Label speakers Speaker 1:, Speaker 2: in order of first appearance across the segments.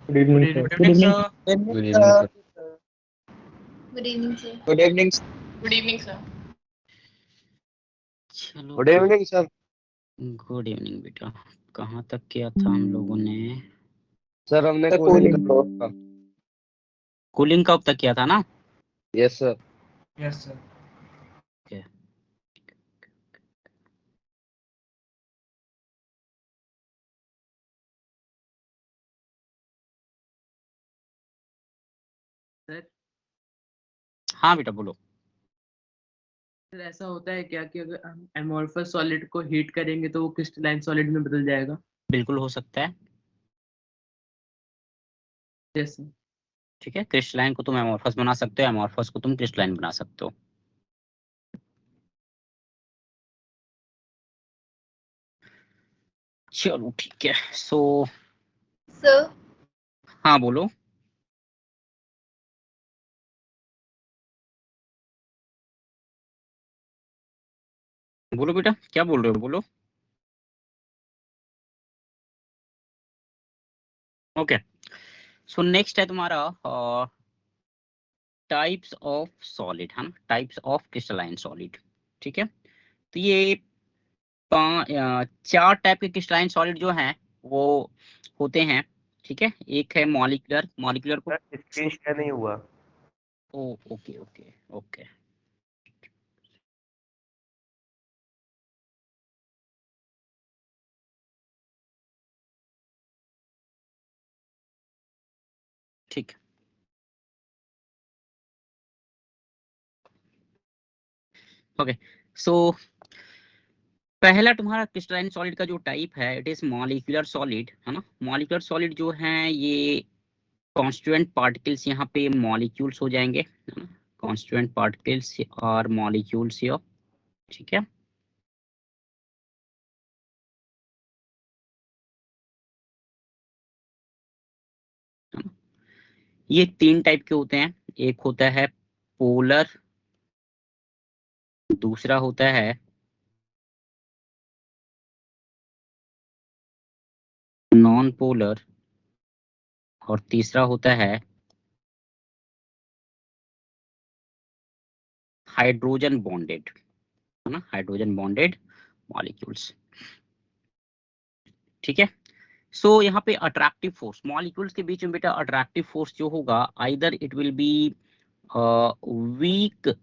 Speaker 1: Good evening sir.
Speaker 2: Good evening sir.
Speaker 3: Good evening sir.
Speaker 4: Good evening sir.
Speaker 5: Good evening.
Speaker 2: Good evening sir.
Speaker 3: चलो
Speaker 5: good evening sir.
Speaker 3: Good evening बेटा। कहाँ तक किया था हम लोगों ने?
Speaker 5: सर हमने
Speaker 3: कूलिंग कब तक किया था ना?
Speaker 5: Yes sir.
Speaker 2: Yes sir.
Speaker 3: Okay.
Speaker 6: Sir
Speaker 3: हाँ बेटा बोलो।
Speaker 6: सर ऐसा होता है क्या कि अगर हम एमोर्फस सॉलिड को हीट करेंगे तो वो क्रिस्टलाइन सॉलिड में बदल जाएगा?
Speaker 3: बिल्कुल हो सकता है।
Speaker 6: Yes sir.
Speaker 3: ठीक है, क्रिस्टलाइन को तुम एमोर्फस बना सकते हो, एमोर्फस को तुम क्रिस्टलाइन बना सकते हो। चलो ठीक है।
Speaker 4: सर
Speaker 3: हाँ बोलो। बोलो बेटा, क्या बोल रहे हो, बोलो। ओके, सो नेक्स्ट है तुम्हारा टाइप्स ऑफ सॉलिड, है ना, टाइप्स ऑफ क्रिस्टलाइन सॉलिड। ठीक है, तो ये 4 टाइप के क्रिस्टलाइन सॉलिड जो हैं वो होते हैं। ठीक है, एक है मॉलिक्यूलर, मॉलिक्यूलर को
Speaker 5: स्क्रीन शेयर नहीं हुआ।
Speaker 3: ओ ओके ओके ओके। ठीक है, ओके। सो पहला तुम्हारा क्रिस्टलाइन सॉलिड का जो टाइप है इट इज मॉलिक्यूलर सॉलिड, है ना। मॉलिक्यूलर सॉलिड जो है ये कॉन्स्टिट्यूएंट पार्टिकल्स यहाँ पे मॉलिक्यूल्स हो जाएंगे, है ना। कॉन्स्टिट्यूएंट पार्टिकल्स और मॉलिक्यूल्स here। ठीक है, ये 3 टाइप के होते हैं। एक होता है पोलर, दूसरा होता है नॉन पोलर और तीसरा होता है हाइड्रोजन बॉन्डेड, है ना, हाइड्रोजन बॉन्डेड मॉलिक्यूल्स। ठीक है, सो यहाँ पे अट्रैक्टिव फोर्स मॉलिक्यूल्स के बीच में बेटा, अट्रैक्टिव फोर्स जो होगा either it will be weak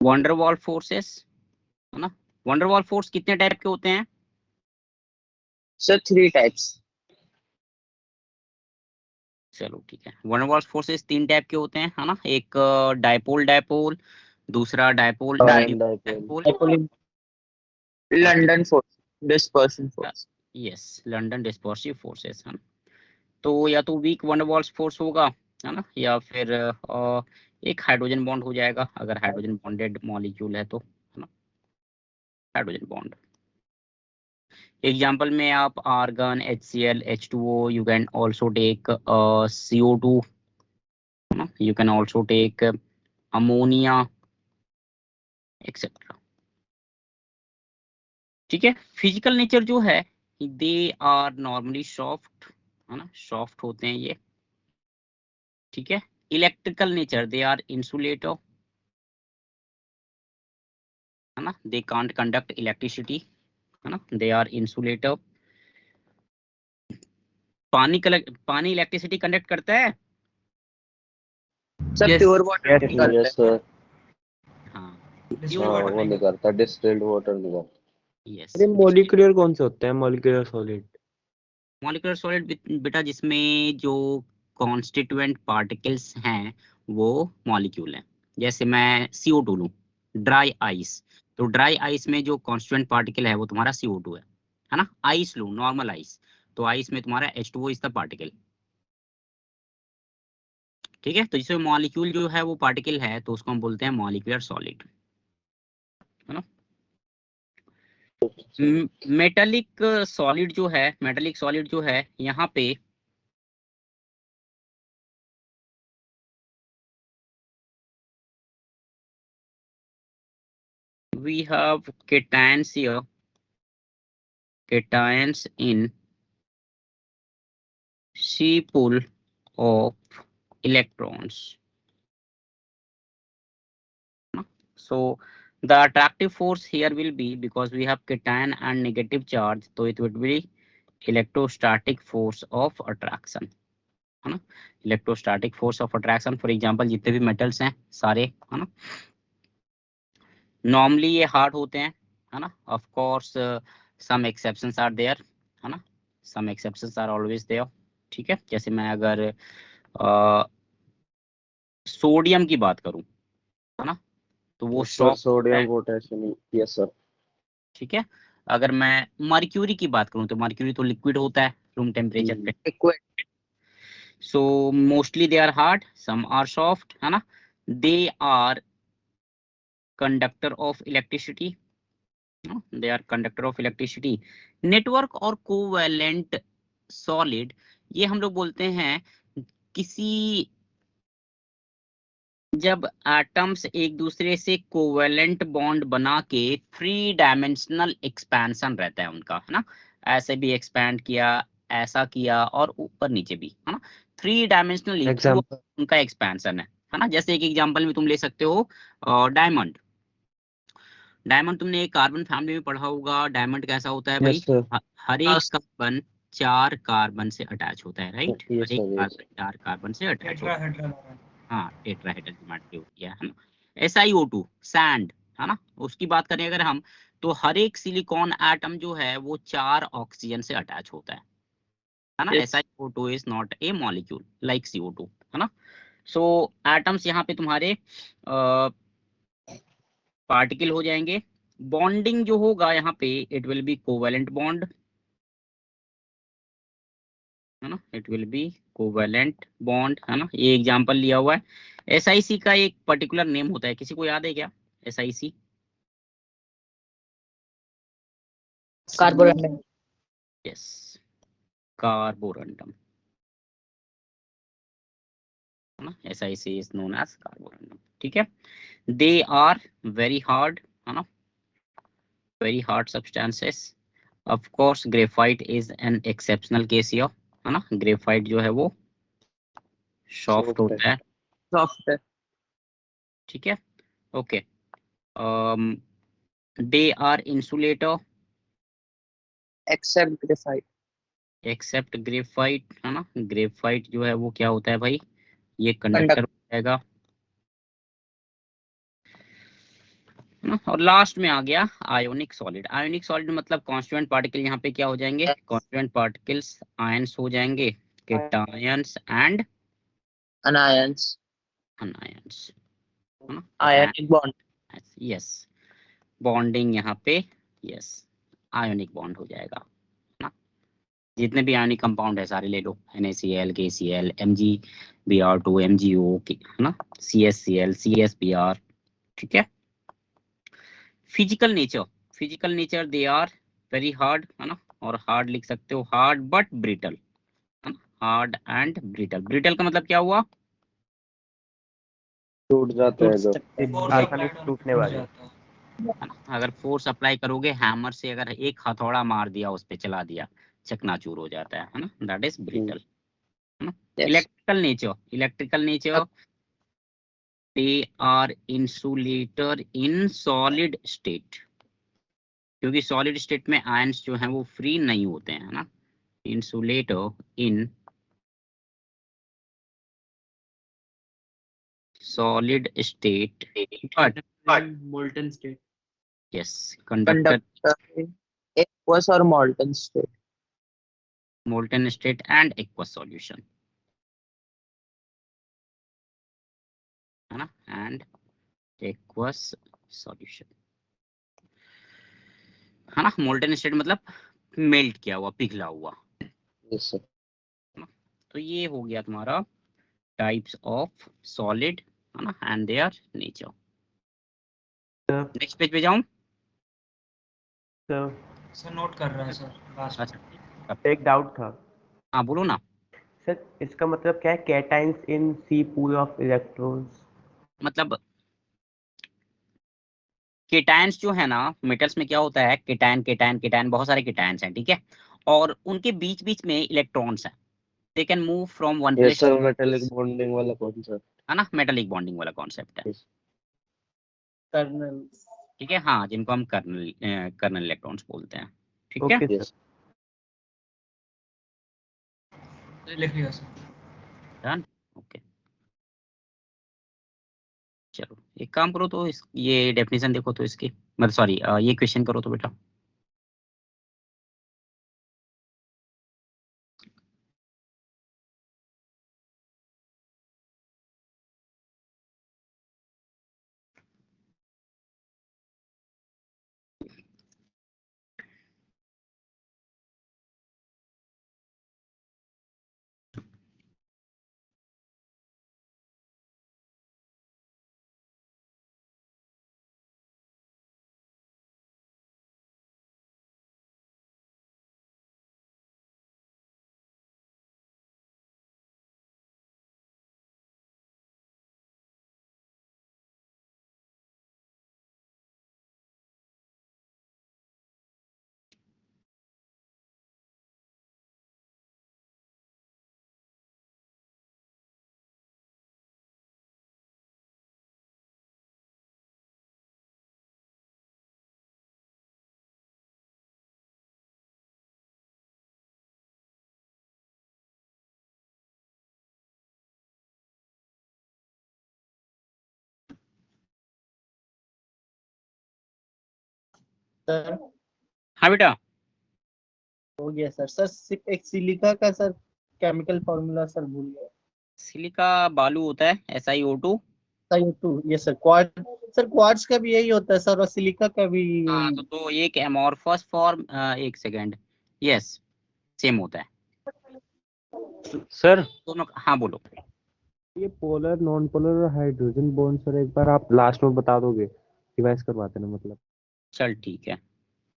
Speaker 3: van der Waals forces, है ना। वंडरवॉल फोर्स कितने टाइप के होते हैं?
Speaker 5: Sir 3 types.
Speaker 3: चलो ठीक है, वंडरवॉल फोर्सेस 3 टाइप के होते हैं, है ना। एक डाइपोल डाइपोल, दूसरा dipole dipole,
Speaker 5: London force, dispersion force.
Speaker 3: Yes, London dispersive forces, है ना। तो या तो वीक वंडरवॉल्स फोर्स होगा, है ना, या फिर एक हाइड्रोजन बॉन्ड हो जाएगा अगर हाइड्रोजन बॉन्डेड मॉलिक्यूल है तो, है ना, हाइड्रोजन बॉन्ड। एग्जाम्पल में आप argon, HCl, H2O, you can also take CO2, है ना, you can also take ammonia etcetera. ठीक है, फिजिकल नेचर जो है दे आर नॉर्मली सॉफ्ट, है ना, सॉफ्ट होते हैं ये। ठीक है, electrical nature they are insulator, है ना, दे कांट कंडक्ट इलेक्ट्रिसिटी, है ना, दे आर इंसुलेटर। पानी इलेक्ट्रिसिटी कंडक्ट करता है?
Speaker 5: सर प्योर वाटर नहीं करता
Speaker 1: यस सर।
Speaker 3: हाँ,
Speaker 2: डिस्टिल्ड
Speaker 1: हाँ
Speaker 2: वाटर
Speaker 1: वो
Speaker 2: नहीं
Speaker 1: नहीं करता, डिस्टिल्ड वाटर नहीं करता।
Speaker 3: यस।
Speaker 1: अरे मॉलिक्यूलर कौन से होते हैं, मॉलिक्यूलर सॉलिड?
Speaker 3: मॉलिक्यूलर सॉलिड बेटा जिसमें जो कॉन्स्टिट्यूएंट पार्टिकल्स हैं वो मॉलिक्यूल हैं। जैसे मैं CO2 लूं, ड्राई आइस, तो ड्राई आइस में जो कॉन्स्टिट्यूएंट पार्टिकल है वो तुम्हारा CO2 है ना। आइस लूं, नॉर्मल आइस, तो आइस में तुम्हारा H2O इज द पार्टिकल। ठीक है, तो जिसमें मॉलिक्यूल जो है वो पार्टिकल है तो उसको हम बोलते हैं मॉलिक्यूलर सॉलिड, है ना। मेटालिक सॉलिड जो है, मेटालिक सॉलिड जो है यहाँ पे we have cations here, cations in C pool of electrons. So the attractive force here will be, because we have cation and negative charge, so it would be electrostatic force of attraction, है ना? Electrostatic force of attraction, for example, जितने भी metals हैं सारे, है ना, normally ये hard होते हैं, है ना? Of course some exceptions are there, है ना? Some exceptions are always there, ठीक है? जैसे मैं अगर सोडियम की बात करूं, है ना, तो वो soft
Speaker 1: sodium potassium, yes sir.
Speaker 3: ठीक है? अगर मैं मर्क्यूरी की बात करूं तो मर्क्यूरी तो लिक्विड होता है रूम टेम्परेचर पे,
Speaker 5: Liquid.
Speaker 3: So mostly they are hard, some are soft, है ना? They are conductor of electricity, they are conductor of electricity. Network और कोवैलेंट सॉलिड, ये हम लोग बोलते हैं किसी, जब एटम्स एक दूसरे से कोवैलेंट बॉन्ड बना के 3 डायमेंशनल एक्सपेंशन रहता है उनका, है ना? ऐसे भी एक्सपैंड किया, ऐसा किया और ऊपर नीचे भी, है ना? 3 डायमेंशनल
Speaker 1: एग्जांपल
Speaker 3: उनका एक्सपेंशन है ना? जैसे एक एग्जांपल में तुम ले सकते हो डायमंड। डायमंड तुमने एक कार्बन फैमिली में पढ़ा होगा। डायमंड कैसा होता है भाई?
Speaker 1: यस सर,
Speaker 3: हर एक कार्बन 4 कार्बन से अटैच होता है, राइट?
Speaker 1: यस
Speaker 3: हर एक
Speaker 1: सर,
Speaker 3: कार्बन 4 कार्बन से अटैच होता है।
Speaker 2: टेट्राहेड्रल।
Speaker 3: हाँ, टेट्राहेड्रल ज्योमेट्री होती है ना? SiO2 सैंड, है ना, उसकी बात करें अगर हम, तो हर एक सिलिकॉन एटम जो है वो 4 ऑक्सीजन से अटैच होता है ना?
Speaker 5: Yes.
Speaker 3: SiO2 is not a molecule like CO2, है ना? सो एटम्स यहाँ पे तुम्हारे पार्टिकल हो जाएंगे। बॉन्डिंग जो होगा यहाँ पे, it will be covalent bond, है ना? It will be covalent bond, है ना? ये एग्जांपल लिया हुआ है। SiC का एक पर्टिकुलर नेम होता है, किसी को याद है क्या SiC?
Speaker 5: Carborundum.
Speaker 3: यस, कार्बोरंडम, है ना? SiC is known as carborundum, ठीक है? दे आर वेरी हार्ड, है ना? Very hard substances. Of course graphite is an exceptional case here, है ना? ग्रेफाइट जो है वो सॉफ्ट होता है,
Speaker 5: Soft.
Speaker 3: ठीक है? Okay, they are insulator
Speaker 5: Except graphite.
Speaker 3: Except graphite, है ना? ग्रेफाइट जो है वो क्या होता है भाई? ये कंडक्टर हो जाएगा, है ना? और लास्ट में आ गया आयोनिक सॉलिड। आयोनिक सॉलिड मतलब कॉन्स्टिट्यूएंट पार्टिकल यहाँ पे क्या हो जाएंगे? कॉन्स्टिट्यूएंट पार्टिकल्स आयंस हो जाएंगे, केटायंस एंड
Speaker 5: Anions.
Speaker 3: अनायंस, है ना?
Speaker 5: Ionic bond.
Speaker 3: यस, बॉन्डिंग यहाँ पे, यस, आयोनिक बॉन्ड हो जाएगा, है ना? जितने भी आयोनिक कंपाउंड है सारे ले लो, NaCl, KCl, MgBr2, MgO, है ना? CSCl, CSBr, ठीक है? Physical nature, physical nature they are very hard, है ना? और हार्ड लिख सकते हो, हार्ड बट ब्रिटल, है ना? Hard and brittle. ब्रिटल का मतलब क्या हुआ?
Speaker 1: टूट जाते हैं जो
Speaker 2: आसानी से टूटने वाले।
Speaker 3: है ना? अगर फोर्स अप्लाई करोगे हैमर से, अगर एक हथौड़ा मार दिया उस पे, चला दिया, चकनाचूर हो जाता है ना? दैट इज ब्रिटल, है ना?
Speaker 5: Yes.
Speaker 3: Electrical nature, electrical nature they are insulator in solid state, क्योंकि सॉलिड स्टेट में आयंस जो हैं वो फ्री नहीं होते हैं, है ना? Insulator in solid state but
Speaker 6: molten state.
Speaker 3: Yes, conductor
Speaker 5: Conductor in aqueous or molten state.
Speaker 3: molten state and aqueous solution, है ना? and aqueous solution, है ना? molten state मतलब मेल्ट किया हुआ, पिघला हुआ,
Speaker 1: यस सर।
Speaker 3: है ना? तो ये हो गया तुम्हारा टाइप्स ऑफ सॉलिड, है ना? And their nature. Next page पे जाऊं?
Speaker 2: सर नोट कर रहा है सर लास्ट।
Speaker 3: अच्छा,
Speaker 7: एक डाउट था
Speaker 3: हाँ बोलो ना।
Speaker 7: सर, इसका मतलब क्या है cations in sea pool of electrons?
Speaker 3: मतलब केटायंस जो है ना, मेटल्स में क्या होता है, केटायन केटायन केटायन, बहुत सारे केटायंस हैं, ठीक है? और उनके बीच बीच में इलेक्ट्रॉन्स हैं, they can move from one
Speaker 1: yes
Speaker 3: place,
Speaker 1: sir, metallic bonding वाला कौन सा?
Speaker 3: है ना, मेटालिक बॉन्डिंग वाला कॉन्सेप्ट है।
Speaker 6: कर्नल।
Speaker 3: ठीक है, हाँ, जिनको हम कर्नल इलेक्ट्रॉन्स बोलते हैं। ठीक है,
Speaker 7: ओके
Speaker 1: यस
Speaker 2: लिख लिया सर।
Speaker 3: Done, okay. चलो एक काम करो तो ये डेफिनेशन देखो तो इसकी, मतलब सॉरी, ये क्वेश्चन करो तो बेटा।
Speaker 6: सर
Speaker 3: हाँ बेटा,
Speaker 6: हो गया सर। सर एक सिलिका का सर केमिकल फॉर्मूला सर भूल गया।
Speaker 3: सिलिका बालू होता है SiO2।
Speaker 6: SiO2, ये सर क्वार्ट्ज। सर क्वार्ट्ज का भी यही होता है सर, और सिलिका का भी
Speaker 3: हाँ,
Speaker 6: यही।
Speaker 3: तो एक एमॉर्फस फॉर्म, एक सेकेंड, यस, सेम होता है
Speaker 7: सर।
Speaker 3: दोनों। हाँ बोलो।
Speaker 7: ये पोलर नॉन पोलर और हाइड्रोजन बॉन्ड सर एक बार आप लास्ट में बता दोगे, रिवाइज करवा देना मतलब।
Speaker 3: चल ठीक है,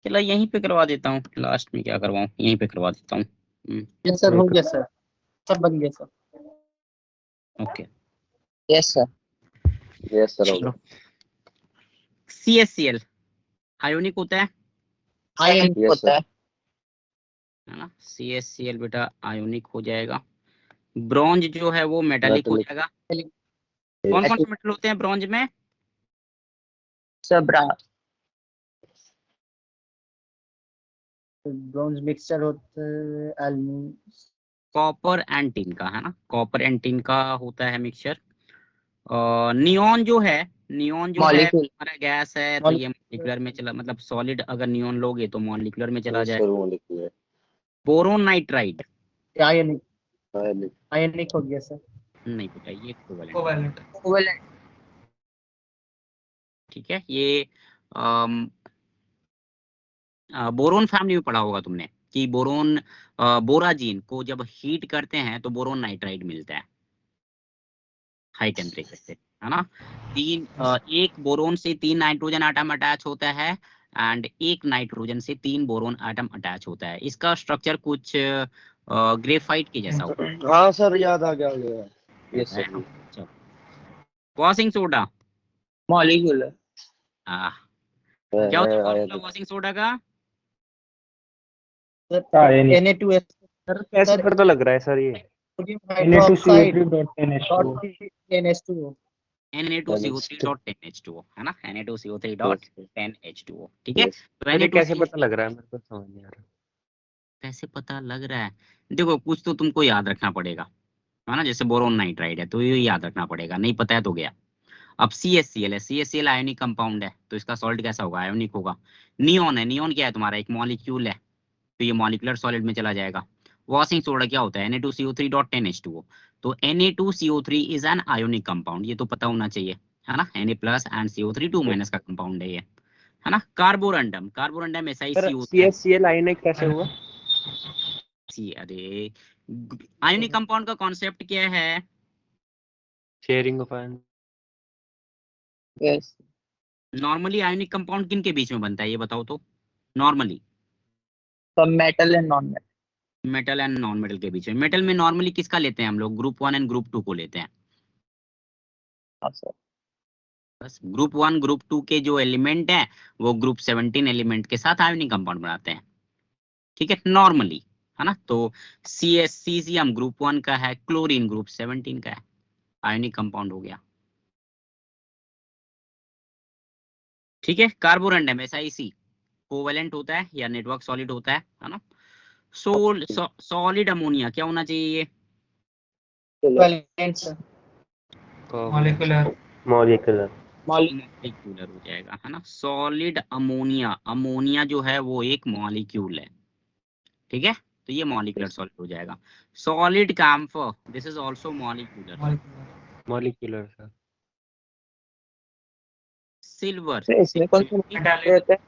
Speaker 3: चलो यहीं पे करवा देता हूँ, लास्ट में क्या करवाऊँ, यहीं पे करवा देता हूँ।
Speaker 6: ये सर हो गया सर, सब बन गया sir.
Speaker 3: Okay,
Speaker 5: yes sir.
Speaker 1: Yes sir
Speaker 3: चलो। CSCl आयोनिक होता है
Speaker 5: आयन
Speaker 1: Yes,
Speaker 5: होता
Speaker 1: sir.
Speaker 5: है।
Speaker 3: ना, CSCl बेटा आयोनिक हो जाएगा। ब्रॉन्ज जो है वो मेटालिक हो
Speaker 1: Metallic.
Speaker 3: जाएगा। कौन कौन से मेटल होते हैं ब्रॉन्ज में?
Speaker 5: सर
Speaker 6: ब्रॉन्ज मिक्सचर होता है एल्यूमिनियम।
Speaker 3: कॉपर एंड टिन का, है ना, कॉपर एंड टिन का होता है मिक्सचर। नियॉन जो है, नियॉन जो है
Speaker 5: मॉलिक्यूल।
Speaker 3: हमारा गैस है, तो ये मॉलिक्यूलर में चला, मतलब सॉलिड अगर नियॉन लोगे तो मॉलिक्यूलर में चला
Speaker 1: Yes,
Speaker 3: जाए।
Speaker 1: sir, molecular.
Speaker 3: बोरोन नाइट्राइड
Speaker 6: आयनिक।
Speaker 1: Ionic.
Speaker 6: आयनिक हो गया सर।
Speaker 3: नहीं बेटा, ये कोवेलेंट।
Speaker 2: कोवैलेंट।
Speaker 5: कोवेलेंट।
Speaker 3: ठीक है, ये बोरोन फैमिली में पढ़ा होगा तुमने कि बोरोन, बोराजीन को जब हीट करते हैं तो बोरोन नाइट्राइड मिलता है हाई टेम्परेचर से, है ना। एक बोरोन से 3 नाइट्रोजन आटम अटैच होता है, एंड एक नाइट्रोजन से 3 बोरोन आटम अटैच होता है। इसका स्ट्रक्चर कुछ ग्रेफाइट के जैसा होता है।
Speaker 1: हाँ सर, याद आ गया। यस
Speaker 3: है
Speaker 1: सर।
Speaker 3: ना? चलो, वॉशिंग सोडा,
Speaker 5: मॉलिक्यूल।
Speaker 3: क्या होता है फॉर्मूला
Speaker 1: आयनिक.
Speaker 3: वॉशिंग सोडा का?
Speaker 6: Na2S
Speaker 7: सर कैसे पता लग रहा है सर ये?
Speaker 6: Hydroxide NH2O।
Speaker 3: Na2CO3.10H2O, है ना, Na2CO3.10H2O। ठीक है,
Speaker 1: Yes.
Speaker 3: तो
Speaker 7: सर ये कैसे
Speaker 3: Na2CO,
Speaker 7: पता लग रहा है, मेरे को समझ नहीं आ रहा।
Speaker 3: कैसे पता लग रहा है? देखो कुछ तो तुमको याद रखना पड़ेगा, है ना, जैसे बोरोन नाइट्राइड है तो ये याद रखना पड़ेगा, नहीं पता है तो गया। अब CSCl है, CSCl आयोनिक कंपाउंड है, तो इसका सॉल्ट कैसा होगा? आयोनिक होगा। नियॉन है, नियॉन क्या है तुम्हारा? एक मॉलिक्यूल है, तो ये मॉलिक्यूलर सॉलिड में चला जाएगा। वॉशिंग सोडा क्या होता है? Na2CO3.10H2O। तो Na2CO3 is an ionic compound, ये तो पता होना चाहिए, है ना। Na plus and CO3 2 minus का कंपाउंड है ये, है ना। कार्बोरंडम, कार्बोरंडम
Speaker 7: सर
Speaker 3: SiC होता है।
Speaker 7: CSCl आयोनिक कैसे हुआ?
Speaker 3: अरे, आयोनिक कंपाउंड का कॉन्सेप्ट क्या है?
Speaker 7: Sharing of ion.
Speaker 5: Yes.
Speaker 3: Normally ionic compound किन के बीच में बनता है ये बताओ तो? नॉर्मली
Speaker 5: तो metal and non metal.
Speaker 3: Metal and non metal के बीच में। मेटल में नॉर्मली किसका लेते हैं हम लोग? ग्रुप 1 एंड ग्रुप 2 को लेते हैं।
Speaker 5: हाँ सर।
Speaker 3: बस ग्रुप 1 ग्रुप 2 के जो एलिमेंट हैं वो ग्रुप 17 एलिमेंट के साथ आयोनिक कंपाउंड बनाते हैं। ठीक है, नॉर्मली, है ना। तो CSCCM ग्रुप 1 का है, क्लोरीन ग्रुप 17 का है, आयोनिक कंपाउंड हो गया। ठीक है, कार्बोरंडम SiC कोवेलेंट होता है या नेटवर्क सॉलिड होता है ना। सॉलिड अमोनिया क्या होना चाहिए ये?
Speaker 5: Covalent, sir.
Speaker 2: Molecular
Speaker 7: molecular.
Speaker 3: Molecular हो जाएगा, है ना। सॉलिड अमोनिया, अमोनिया जो है वो एक मॉलिक्यूल है, ठीक है, तो ये मॉलिक्यूलर सॉलिड हो जाएगा। Solid camphor, this is also molecular.
Speaker 7: Molecular sir.
Speaker 3: Silver,
Speaker 5: sir इसमें कौन सा
Speaker 2: मेटालिक
Speaker 5: रहता है?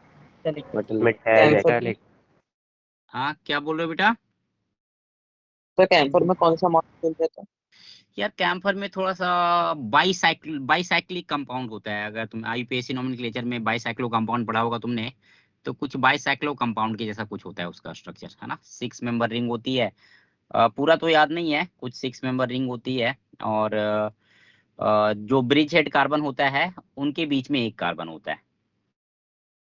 Speaker 1: Metal
Speaker 7: metallic.
Speaker 3: हाँ क्या बोल रहे हो बेटा?
Speaker 5: सर कैंपर में कौन सा मॉलिक्यूल रहता है?
Speaker 3: यार कैम्फर में थोड़ा सा बाईसाइक्लिक कंपाउंड होता है। अगर तुम IUPAC नोमेनक्लेचर में बाईसाइक्लो कंपाउंड पढ़ा होगा तुमने, तो कुछ बाईसाइक्लो कंपाउंड के जैसा कुछ होता है उसका स्ट्रक्चर, है ना। 6 मेंबर रिंग होती है, पूरा तो याद नहीं है, कुछ 6 मेंबर रिंग होती है, और जो ब्रिज हेड कार्बन होता है उनके बीच में एक कार्बन होता है,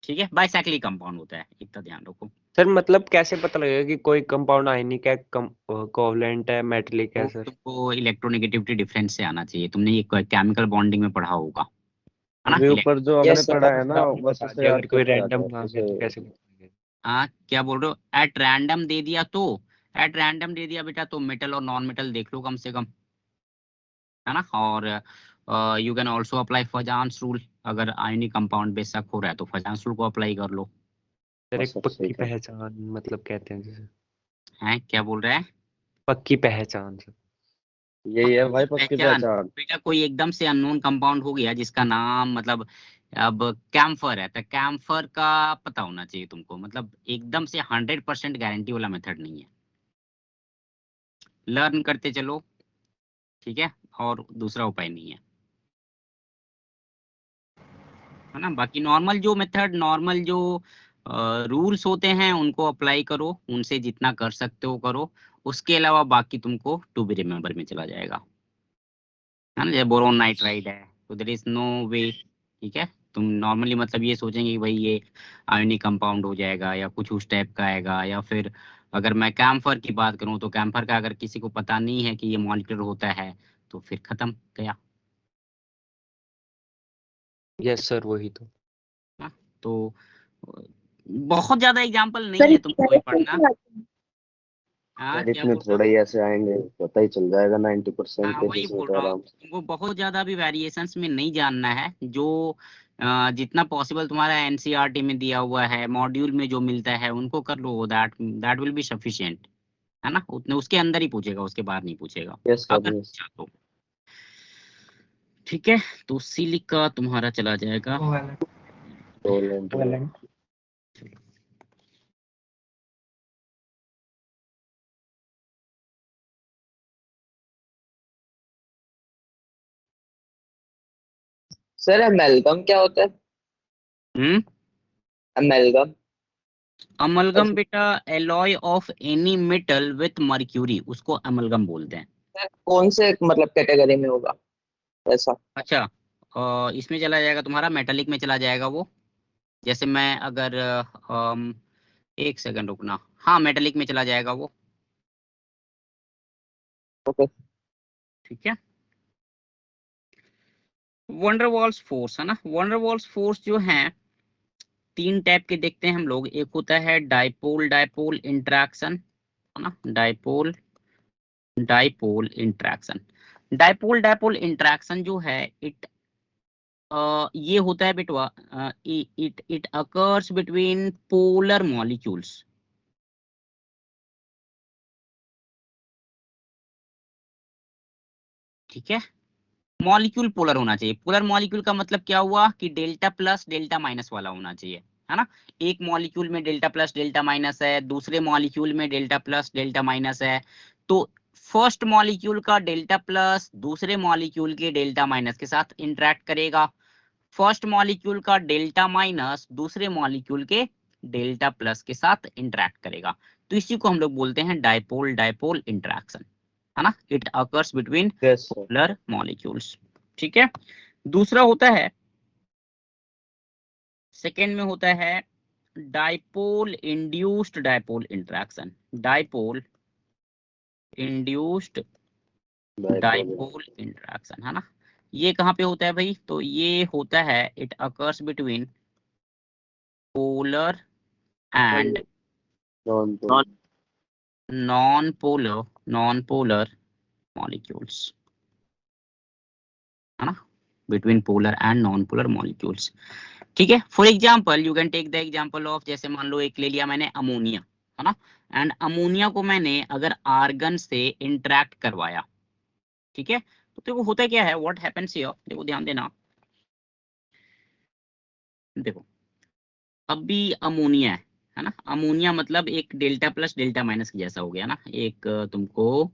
Speaker 3: ठीक है। बाईसाइक्लिक कंपाउंड होता है, इतना ध्यान रखो।
Speaker 7: सर मतलब कैसे पता लगेगा कि कोई कंपाउंड आयनिक है, कोवलेंट है, मेटलिक है
Speaker 3: वो
Speaker 7: सर?
Speaker 3: तुमको इलेक्ट्रोनेगेटिविटी डिफरेंस से आना चाहिए, तुमने ये केमिकल बॉन्डिंग में पढ़ा होगा, है ना।
Speaker 1: अभी ऊपर जो
Speaker 5: Yes,
Speaker 1: हमने
Speaker 5: sir.
Speaker 1: पढ़ा है ना बस
Speaker 7: बता
Speaker 1: उसे
Speaker 7: दिया,
Speaker 1: याद
Speaker 7: अगर कोई
Speaker 1: करके
Speaker 7: रैंडम
Speaker 1: आता है
Speaker 7: नाम है तो कैसे पता लगेगा?
Speaker 3: हाँ क्या बोल रहे हो? एट रैंडम दे दिया तो, एट रैंडम दे दिया बेटा तो मेटल और नॉन मेटल देख लो कम से कम, है ना। और you can also apply Fajans rule, अगर आयनिक कंपाउंड बेशक हो रहा है तो फजांस रूल को अप्लाई कर लो।
Speaker 7: सर
Speaker 1: बस
Speaker 7: एक
Speaker 1: अब सही
Speaker 7: पक्की
Speaker 1: था।
Speaker 7: पहचान मतलब कहते हैं जैसे,
Speaker 3: हैं क्या बोल रहे हैं?
Speaker 7: पक्की पहचान सर।
Speaker 1: यही है भाई पक्की
Speaker 3: पहचान
Speaker 1: पहचान।
Speaker 3: बेटा, कोई एकदम से अननोन कंपाउंड हो गया जिसका नाम मतलब, अब कैम्फर है तो कैम्फर का पता होना चाहिए तुमको, मतलब एकदम से 100% गारंटी वाला मेथड नहीं है, लर्न करते चलो, ठीक है, और दूसरा उपाय नहीं है ना। बाकी नॉर्मल जो मेथड, नॉर्मल जो रूल्स होते हैं उनको अप्लाई करो, उनसे जितना कर सकते हो करो, उसके अलावा बाकी तुमको टू बी रिमेम्बर में चला जाएगा, है ना। जैसे बोरोन नाइट्राइड है तो देयर इज नो वे, ठीक है। तुम नॉर्मली मतलब ये सोचेंगे कि भाई ये आयोनिक कंपाउंड हो जाएगा या कुछ उस टाइप का आएगा, या फिर अगर मैं कैम्फर की बात करूं तो कैम्फर का अगर किसी को पता नहीं है कि ये मॉलिक्यूलर होता है तो फिर खत्म गया।
Speaker 7: यस सर वही तो।
Speaker 3: हाँ, तो बहुत ज्यादा एग्जाम्पल नहीं
Speaker 4: सर
Speaker 3: है
Speaker 4: इसकी
Speaker 3: तुमको ये
Speaker 4: वैरिएशन
Speaker 3: पढ़ना।
Speaker 4: क्या आती है?
Speaker 3: हाँ
Speaker 1: यार
Speaker 3: क्या
Speaker 1: इतने
Speaker 3: बोल रहे हो?
Speaker 1: थोड़े ही ऐसे आएंगे, पता ही चल जाएगा 90%
Speaker 3: हाँ वही
Speaker 1: केसेस में
Speaker 3: बोल
Speaker 1: तो
Speaker 3: रहा हूँ,
Speaker 1: आराम से।
Speaker 3: तुमको बहुत ज्यादा भी वेरिएशंस में नहीं जानना है। जो जितना पॉसिबल तुम्हारा NCERT में दिया हुआ है, मॉड्यूल में जो मिलता है उनको कर लो, that that will be sufficient, है ना। उतने उसके अंदर ही पूछेगा, उसके बाहर नहीं पूछेगा
Speaker 1: यस सर
Speaker 3: अगर
Speaker 1: यस।
Speaker 3: पूछा तो, ठीक है। तो सिलिका तुम्हारा चला जाएगा।
Speaker 1: कोवलेंट में।
Speaker 5: Covalent. सर एमेल्गम क्या होता है?
Speaker 3: हम्म
Speaker 5: एमेल्गम
Speaker 3: अमलगम बेटा, alloy of any metal with mercury, उसको अमलगम बोलते हैं।
Speaker 5: सर कौन से मतलब कैटेगरी में होगा ऐसा?
Speaker 3: अच्छा, इसमें चला जाएगा तुम्हारा, मेटालिक में चला जाएगा वो। जैसे मैं अगर एक सेकंड रुकना, हाँ मेटालिक में चला जाएगा वो,
Speaker 5: ओके।
Speaker 3: ठीक है। वंडरवॉल्स फोर्स, है ना। वंडरवॉल्स फोर्स जो है 3 टाइप के देखते हैं हम लोग। एक होता है डाइपोल डाइपोल इंटरेक्शन, है ना, dipole dipole interaction. Dipole dipole interaction जो है ये होता है बेटवा, it it occurs between polar molecules, ठीक है। मॉलिक्यूल पोलर होना चाहिए। पोलर मॉलिक्यूल का मतलब क्या हुआ कि डेल्टा प्लस डेल्टा माइनस वाला होना चाहिए, है ना। एक मॉलिक्यूल में डेल्टा प्लस डेल्टा माइनस है, दूसरे मॉलिक्यूल में डेल्टा प्लस डेल्टा माइनस है, तो फर्स्ट मॉलिक्यूल का डेल्टा प्लस दूसरे मॉलिक्यूल के डेल्टा माइनस के साथ इंटरेक्ट करेगा, फर्स्ट मॉलिक्यूल का डेल्टा माइनस दूसरे मॉलिक्यूल के डेल्टा प्लस के साथ इंटरेक्ट करेगा, तो इसी को हम लोग बोलते हैं डाइपोल डाइपोल इंटरेक्शन, है ना। It occurs between
Speaker 1: yes sir.
Speaker 3: Polar molecules, ठीक है। दूसरा होता है, सेकेंड में होता है dipole induced dipole interaction, dipole induced dipole interaction, है ना। ये कहाँ पे होता है भाई? तो ये होता है, it occurs between polar and non polar molecules, है ना, between polar and non polar molecules. ठीक है, for example you can take the example of, जैसे मान लो एक ले लिया मैंने अमोनिया, है ना, एंड अमोनिया को मैंने अगर आर्गन से इंटरेक्ट करवाया, ठीक है, तो देखो होता क्या है, व्हाट हैपेंस हियर, देखो ध्यान देना, देखो अभी अमोनिया है ना, अमोनिया मतलब एक डेल्टा प्लस डेल्टा माइनस जैसा हो गया ना, एक तुमको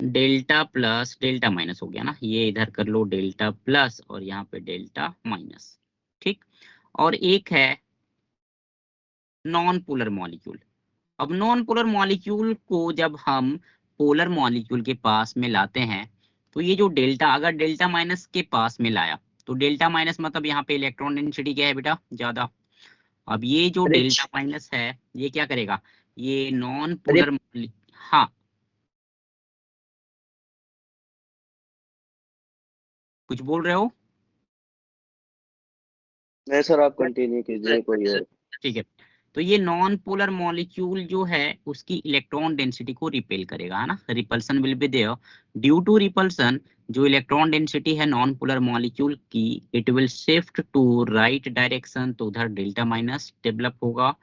Speaker 3: डेल्टा प्लस डेल्टा माइनस हो गया ना, ये इधर कर लो डेल्टा प्लस और यहाँ पे डेल्टा माइनस, ठीक। और एक है नॉन पोलर मॉलिक्यूल। अब नॉन पोलर मॉलिक्यूल को जब हम पोलर मॉलिक्यूल के पास में लाते हैं, तो ये जो डेल्टा, अगर डेल्टा माइनस के पास में लाया, तो डेल्टा माइनस मतलब यहाँ पे इलेक्ट्रॉन डेंसिटी क्या है बेटा, ज्यादा। अब ये जो डेल्टा माइनस है, ये क्या करेगा, ये नॉन पोलर, हाँ कुछ बोल रहे हो?
Speaker 1: नहीं सर, आप कंटिन्यू कीजिए कोई और।
Speaker 3: ठीक है, तो ये नॉन पोलर मॉलिक्यूल जो है उसकी इलेक्ट्रॉन डेंसिटी को रिपेल करेगा, है ना, repulsion will be there, due to repulsion जो इलेक्ट्रॉन डेंसिटी है नॉन पोलर मॉलिक्यूल की, it will shift to right direction, तो उधर डेल्टा माइनस डेवलप होगा,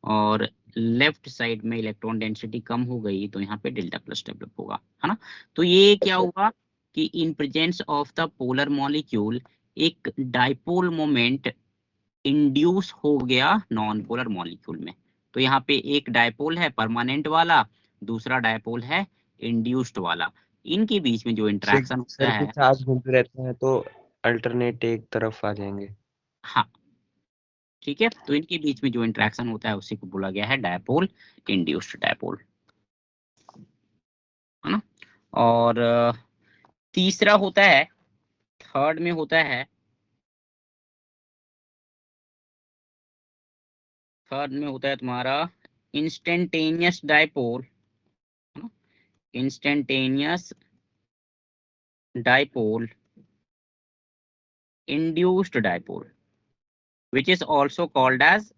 Speaker 3: और लेफ्ट साइड में इलेक्ट्रॉन डेंसिटी कम हो गई तो यहाँ पे डेल्टा प्लस डेवलप होगा, है ना। तो ये क्या हुआ कि in presence of the polar molecule एक डाइपोल मोमेंट इंड्यूस हो गया नॉन पोलर मॉलिक्यूल में। तो यहाँ पे एक डायपोल है परमानेंट वाला, दूसरा डायपोल है इंड्यूस्ड वाला, इनके बीच में जो इंटरेक्शन होता है,
Speaker 7: चार्ज घूमते रहते हैं तो अल्टरनेट एक तरफ आ जाएंगे।
Speaker 3: हाँ ठीक है, तो इनके बीच में जो इंटरेक्शन होता है उसी को बोला गया है डायपोल इंड्यूस्ड डायपोल, है ना। और तीसरा होता है, थर्ड में होता है, थर्ड में होता है तुम्हारा instantaneous dipole, instantaneous dipole induced dipole, which is also called as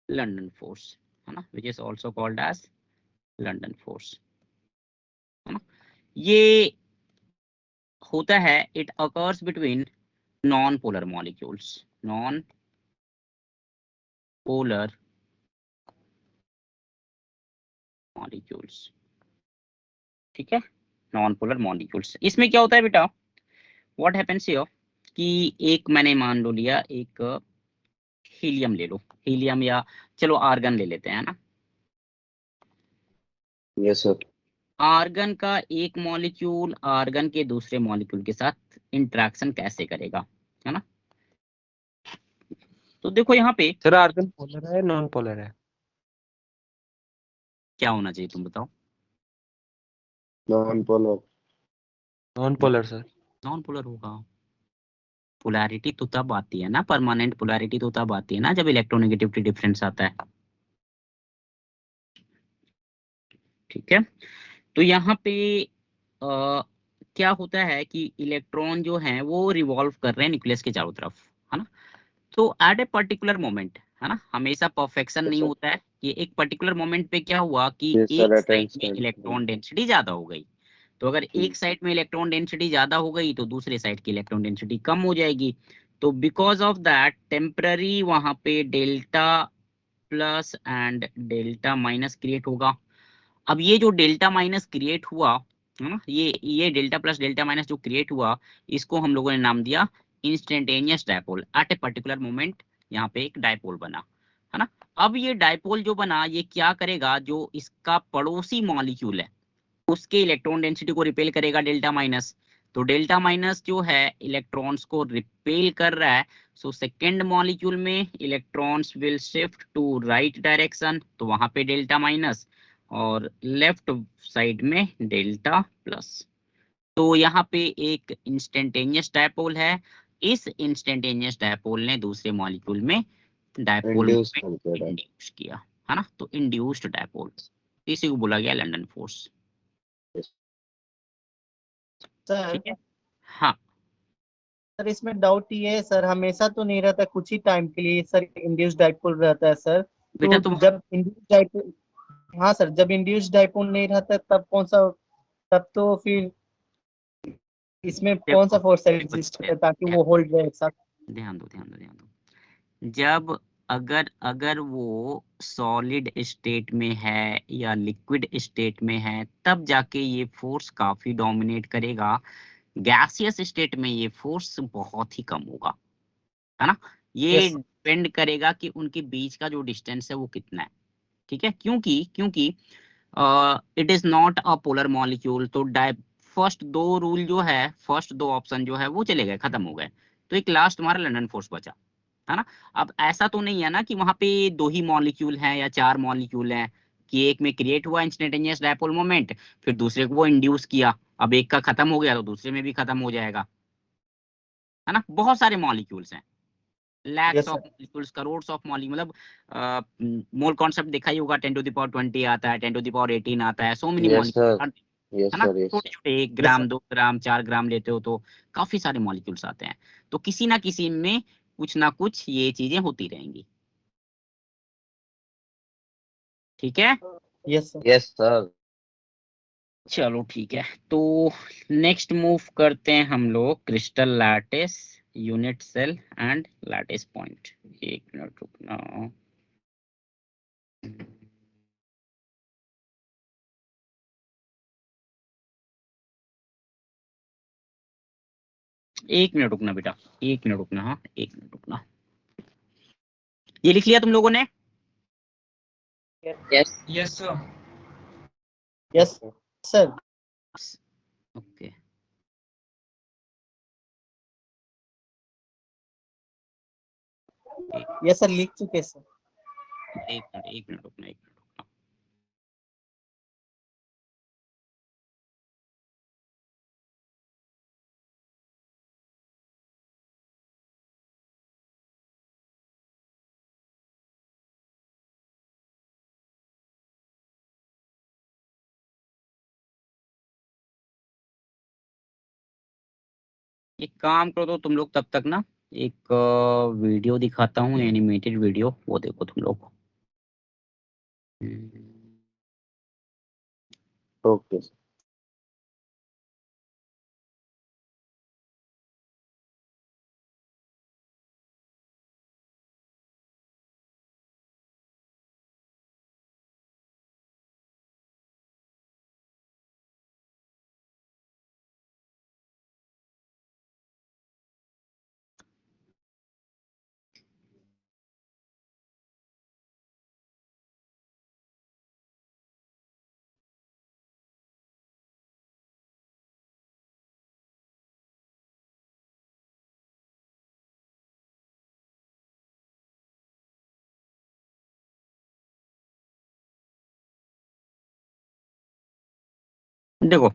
Speaker 3: London force, है ना, which is also called as London force, है ना। ये होता है, it occurs between non polar molecules, non polar molecules, ठीक है, नॉन पोलर मॉलिक्यूल्स। इसमें क्या होता है बेटा, व्हाट हैपेंस हियर, कि एक मैंने मान लो लिया, एक हीलियम ले लो, हीलियम या चलो आर्गन ले लेते हैं ना,
Speaker 1: यस सर।
Speaker 3: आर्गन का एक मॉलिक्यूल आर्गन के दूसरे मॉलिक्यूल के साथ इंटरेक्शन कैसे करेगा, है ना। तो देखो यहाँ पे
Speaker 7: सर आर्गन पोलर है नॉन पोलर है?
Speaker 3: क्या होना चाहिए तुम बताओ?
Speaker 1: Non polar.
Speaker 7: Non polar sir.
Speaker 3: Non polar होगा, पोलैरिटी तो तब आती है ना, परमानेंट पोलैरिटी तो तब आती है ना जब इलेक्ट्रोनेगेटिविटी डिफरेंस आता है, ठीक है। तो यहाँ पे क्या होता है कि इलेक्ट्रॉन जो है वो रिवॉल्व कर रहे हैं न्यूक्लियस के चारों तरफ, है ना। तो एट ए पर्टिकुलर मोमेंट, है ना, हमेशा परफेक्शन नहीं होता है, ये एक पर्टिकुलर मोमेंट पे क्या हुआ कि
Speaker 1: Yes, sir,
Speaker 3: एक
Speaker 1: at
Speaker 3: साइड में
Speaker 1: instant.
Speaker 3: इलेक्ट्रॉन डेंसिटी ज्यादा हो गई, तो अगर एक साइड में इलेक्ट्रॉन डेंसिटी ज्यादा हो गई तो दूसरे साइड की इलेक्ट्रॉन डेंसिटी कम हो जाएगी, तो बिकॉज ऑफ दैट टेम्पररी वहां पे delta plus and delta minus create होगा। अब ये जो डेल्टा माइनस क्रिएट हुआ, है ना, ये डेल्टा प्लस डेल्टा माइनस जो क्रिएट हुआ, इसको हम लोगों ने नाम दिया instantaneous dipole. At a particular moment यहाँ पे एक डायपोल बना, है ना। अब ये डायपोल जो बना, ये क्या करेगा, जो इसका पड़ोसी मॉलिक्यूल है उसके इलेक्ट्रॉन डेंसिटी को रिपेल करेगा डेल्टा माइनस, तो डेल्टा माइनस जो है इलेक्ट्रॉन्स को रिपेल कर रहा है, सो सेकेंड मॉलिक्यूल में electrons will shift to right direction, तो वहां पे डेल्टा माइनस, और लेफ्ट साइड में डेल्टा प्लस। तो यहाँ पे एक इंस्टेंटेनियस डायपोल है, इस इंस्टेंटेनियस डायपोल ने दूसरे मॉलिक्यूल में डायपोल
Speaker 1: Induce कर दिया था।
Speaker 3: इंड्यूस किया, है ना, तो इंड्यूस्ड डायपोल, इसी को बोला गया लंदन फोर्स।
Speaker 8: सर
Speaker 3: ठीक है, हाँ
Speaker 8: सर इसमें डाउट ये है सर, हमेशा तो नहीं रहता, कुछ ही टाइम के लिए सर इंड्यूस डाइपोल रहता है सर।
Speaker 3: बेटा
Speaker 8: तो
Speaker 3: तुम
Speaker 8: जब इंड्यूस डाइपोल, हाँ सर, जब इंड्यूस डाइपोल नहीं रहता तब कौन सा, तब तो फिर इसमें कौन सा फोर्स एग्जिस्ट करता है ताकि वो होल्ड रहे एक साथ?
Speaker 3: ध्यान दो। जब अगर अगर वो सॉलिड स्टेट में है या लिक्विड स्टेट में है तब जाके ये फोर्स काफी डोमिनेट करेगा। गैसियस स्टेट में ये फोर्स बहुत ही कम होगा, है ना। ये
Speaker 8: Yes.
Speaker 3: डिपेंड करेगा कि उनके बीच का जो डिस्टेंस है वो कितना है। ठीक है, क्योंकि it is not a polar molecule, तो फर्स्ट दो रूल जो है, फर्स्ट दो ऑप्शन जो है वो चले गए, खत्म हो गए, तो एक लास्ट तुम्हारा लंदन फोर्स बचा, है ना। अब ऐसा तो नहीं है ना कि वहां पे दो ही मॉलिक्यूल हैं या चार मॉलिक्यूल हैं, कि एक में क्रिएट हुआ इंस्टेंटेनियस डायपोल मोमेंट, फिर दूसरे को वो इंड्यूस किया, अब एक का खत्म हो गया तो दूसरे में भी खत्म हो जाएगा, है ना। बहुत सारे मॉलिक्यूल्स हैं, lakhs
Speaker 8: Yes,
Speaker 3: of
Speaker 8: sir.
Speaker 3: Molecules, crores of molecule, मतलब मोल कॉन्सेप्ट देखा ही होगा, 10⁻20 आता है, 10⁻18 आता है, so many
Speaker 1: Yes sir.
Speaker 3: Molecule,
Speaker 1: Yes
Speaker 3: है ना।
Speaker 1: sir. Yes.
Speaker 3: छोटे छोटे 1
Speaker 8: Yes,
Speaker 3: ग्राम
Speaker 8: sir.
Speaker 3: 2 ग्राम 4 ग्राम लेते हो तो काफी सारे मॉलिक्यूल्स आते हैं, तो किसी ना किसी में कुछ ना कुछ ये चीजें होती रहेंगी। ठीक है,
Speaker 8: Yes, sir.
Speaker 1: Yes sir.
Speaker 3: चलो ठीक है, तो नेक्स्ट मूव करते हैं हम लोग crystal lattice, unit cell and lattice point. एक मिनट रुकना, एक मिनट रुकना बेटा, एक मिनट रुकना, हाँ एक मिनट रुकना। ये लिख लिया तुम लोगों ने?
Speaker 5: Yes
Speaker 2: yes sir.
Speaker 8: Yes, sir.
Speaker 3: Okay,
Speaker 8: Yes, sir. लिख चुके सर।
Speaker 3: एक मिनट रुकना, एक मिनट रुकना। एक काम करो तो तुम लोग तब तक ना एक वीडियो दिखाता हूँ, एनिमेटेड वीडियो, वो देखो तुम लोग।
Speaker 1: Okay. sir.
Speaker 3: देखो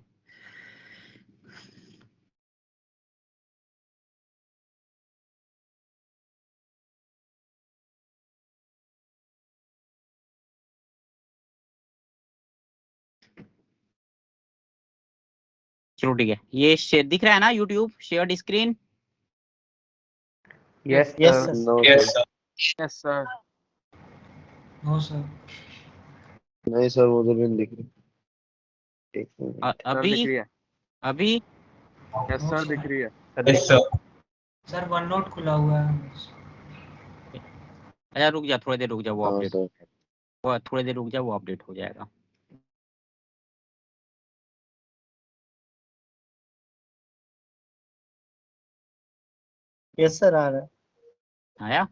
Speaker 3: चलो ठीक है, ये शेयर दिख रहा है ना, YouTube shared screen?
Speaker 7: Yes
Speaker 8: Yes,
Speaker 7: sir.
Speaker 8: sir.
Speaker 1: No
Speaker 2: yes
Speaker 1: sir.
Speaker 2: Sir.
Speaker 6: Yes sir.
Speaker 2: No sir.
Speaker 1: नहीं सर, मुझे भी नहीं दिख रही। एक मिनट।
Speaker 3: अभी
Speaker 6: है।
Speaker 3: अभी
Speaker 6: यस
Speaker 2: नो
Speaker 6: सर,
Speaker 2: सर।
Speaker 6: दिख रही है।
Speaker 2: Yes sir. Sir one note खुला हुआ है।
Speaker 3: अच्छा रुक जा, थोड़ी देर रुक जा, वो
Speaker 1: हाँ
Speaker 3: अपडेट,
Speaker 1: सर।
Speaker 3: थोड़ी देर रुक जा, वो अपडेट हो जाएगा।
Speaker 8: Yes, sir. आ रहा है।
Speaker 3: आया?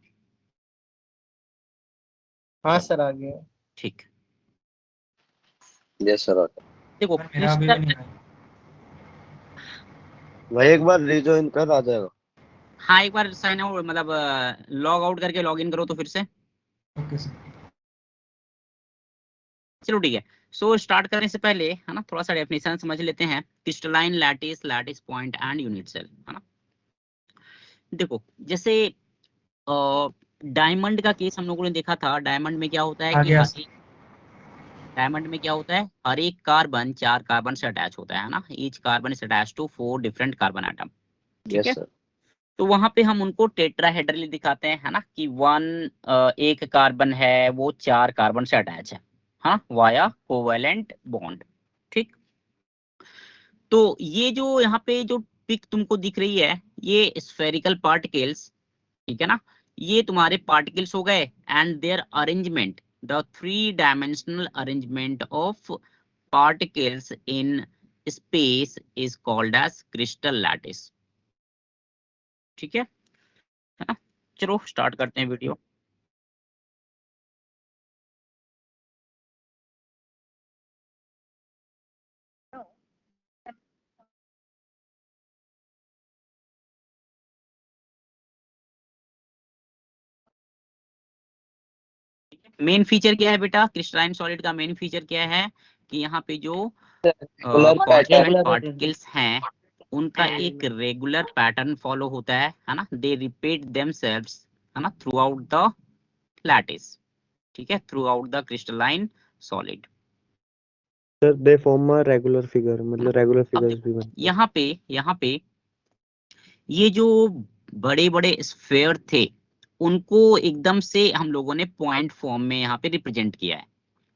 Speaker 8: हाँ सर, आ गया।
Speaker 3: ठीक,
Speaker 1: Yes sir.
Speaker 3: देखो
Speaker 2: सर मेरा अभी भी नहीं आया।
Speaker 1: भाई एक बार रिजॉइन कर, आ जाएगा।
Speaker 3: हाँ एक बार साइन आउट, मतलब लॉग आउट करके लॉग इन करो तो फिर से।
Speaker 2: Okay sir.
Speaker 3: चलो ठीक है, सो स्टार्ट करने से पहले, है ना, थोड़ा सा डेफिनेशन समझ लेते हैं। Crystalline lattice, lattice point and unit cell, है ना। देखो जैसे डायमंड का केस हम लोगों ने देखा था। डायमंड में क्या होता है
Speaker 2: आ
Speaker 3: कि
Speaker 2: गया
Speaker 3: डायमंड में क्या होता है, हर एक कार्बन 4 कार्बन से अटैच होता है ना। Each carbon is attach to 4 different carbon atom. ठीक
Speaker 1: यस
Speaker 3: है,
Speaker 1: सर।
Speaker 3: तो वहां पे हम उनको टेट्राहेड्रली दिखाते हैं, है ना, कि एक कार्बन है वो 4 कार्बन से अटैच है, हाँ, वाया कोवेलेंट बॉन्ड। ठीक, तो ये जो यहाँ पे जो पिक तुमको दिख रही है, ये स्फेरिकल पार्टिकल्स, ठीक है ना, ये तुम्हारे पार्टिकल्स हो गए and their arrangement, the 3 dimensional arrangement of particles in space is called as crystal lattice. ठीक है ना, चलो स्टार्ट करते हैं वीडियो। मेन फीचर क्या है बेटा, क्रिस्टलाइन सॉलिड का मेन फीचर क्या है कि यहाँ पे जो
Speaker 5: रेगुलर
Speaker 3: कांस्टेंट
Speaker 5: पैटर्न।
Speaker 3: पार्टिकल्स हैं उनका एक रेगुलर पैटर्न फॉलो होता है ना, दे रिपीट देमसेल्व्स, है ना, थ्रू आउट द लैटिस। ठीक है, through out the crystalline solid.
Speaker 7: Sir they form a regular figure, मतलब रेगुलर
Speaker 3: अब
Speaker 7: फिगर्स
Speaker 3: देखो
Speaker 7: भी बनते हैं।
Speaker 3: यहाँ पे ये जो बड़े बड़े स्फेयर थे उनको एकदम से हम लोगों ने पॉइंट फॉर्म में यहाँ पे रिप्रेजेंट किया है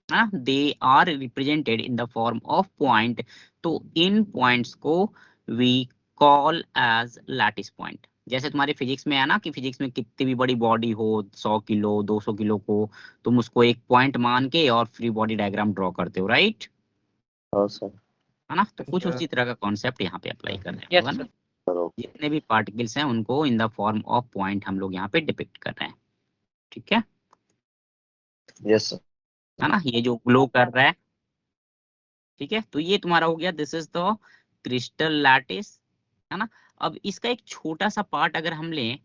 Speaker 3: ना, they are represented in the form of point. तो इन पॉइंट्स को we call as lattice point. जैसे तुम्हारे फिजिक्स में है ना कि फिजिक्स में कितनी भी बड़ी बॉडी हो, 100 किलो 200 किलो को, तुम उसको एक पॉइंट मान के और फ्री बॉडी डायग्राम ड्रॉ करते हो, राइट,
Speaker 1: हाँ सर।
Speaker 3: है ना। तो कुछ उसी तरह का कॉन्सेप्ट यहाँ पे अप्लाई कर रहे हैं,
Speaker 5: यस
Speaker 3: होगा ना।
Speaker 5: सर।
Speaker 1: करो।
Speaker 3: जितने भी पार्टिकल्स हैं उनको इन द फॉर्म ऑफ पॉइंट हम लोग यहाँ पे डिपिक्ट कर रहे हैं। ठीक
Speaker 1: यस सर।
Speaker 3: है ना, ये जो ग्लो कर रहा है, ठीक है, तो ये तुम्हारा हो गया, this is the crystal lattice, है ना। अब इसका एक छोटा सा पार्ट अगर हम लें,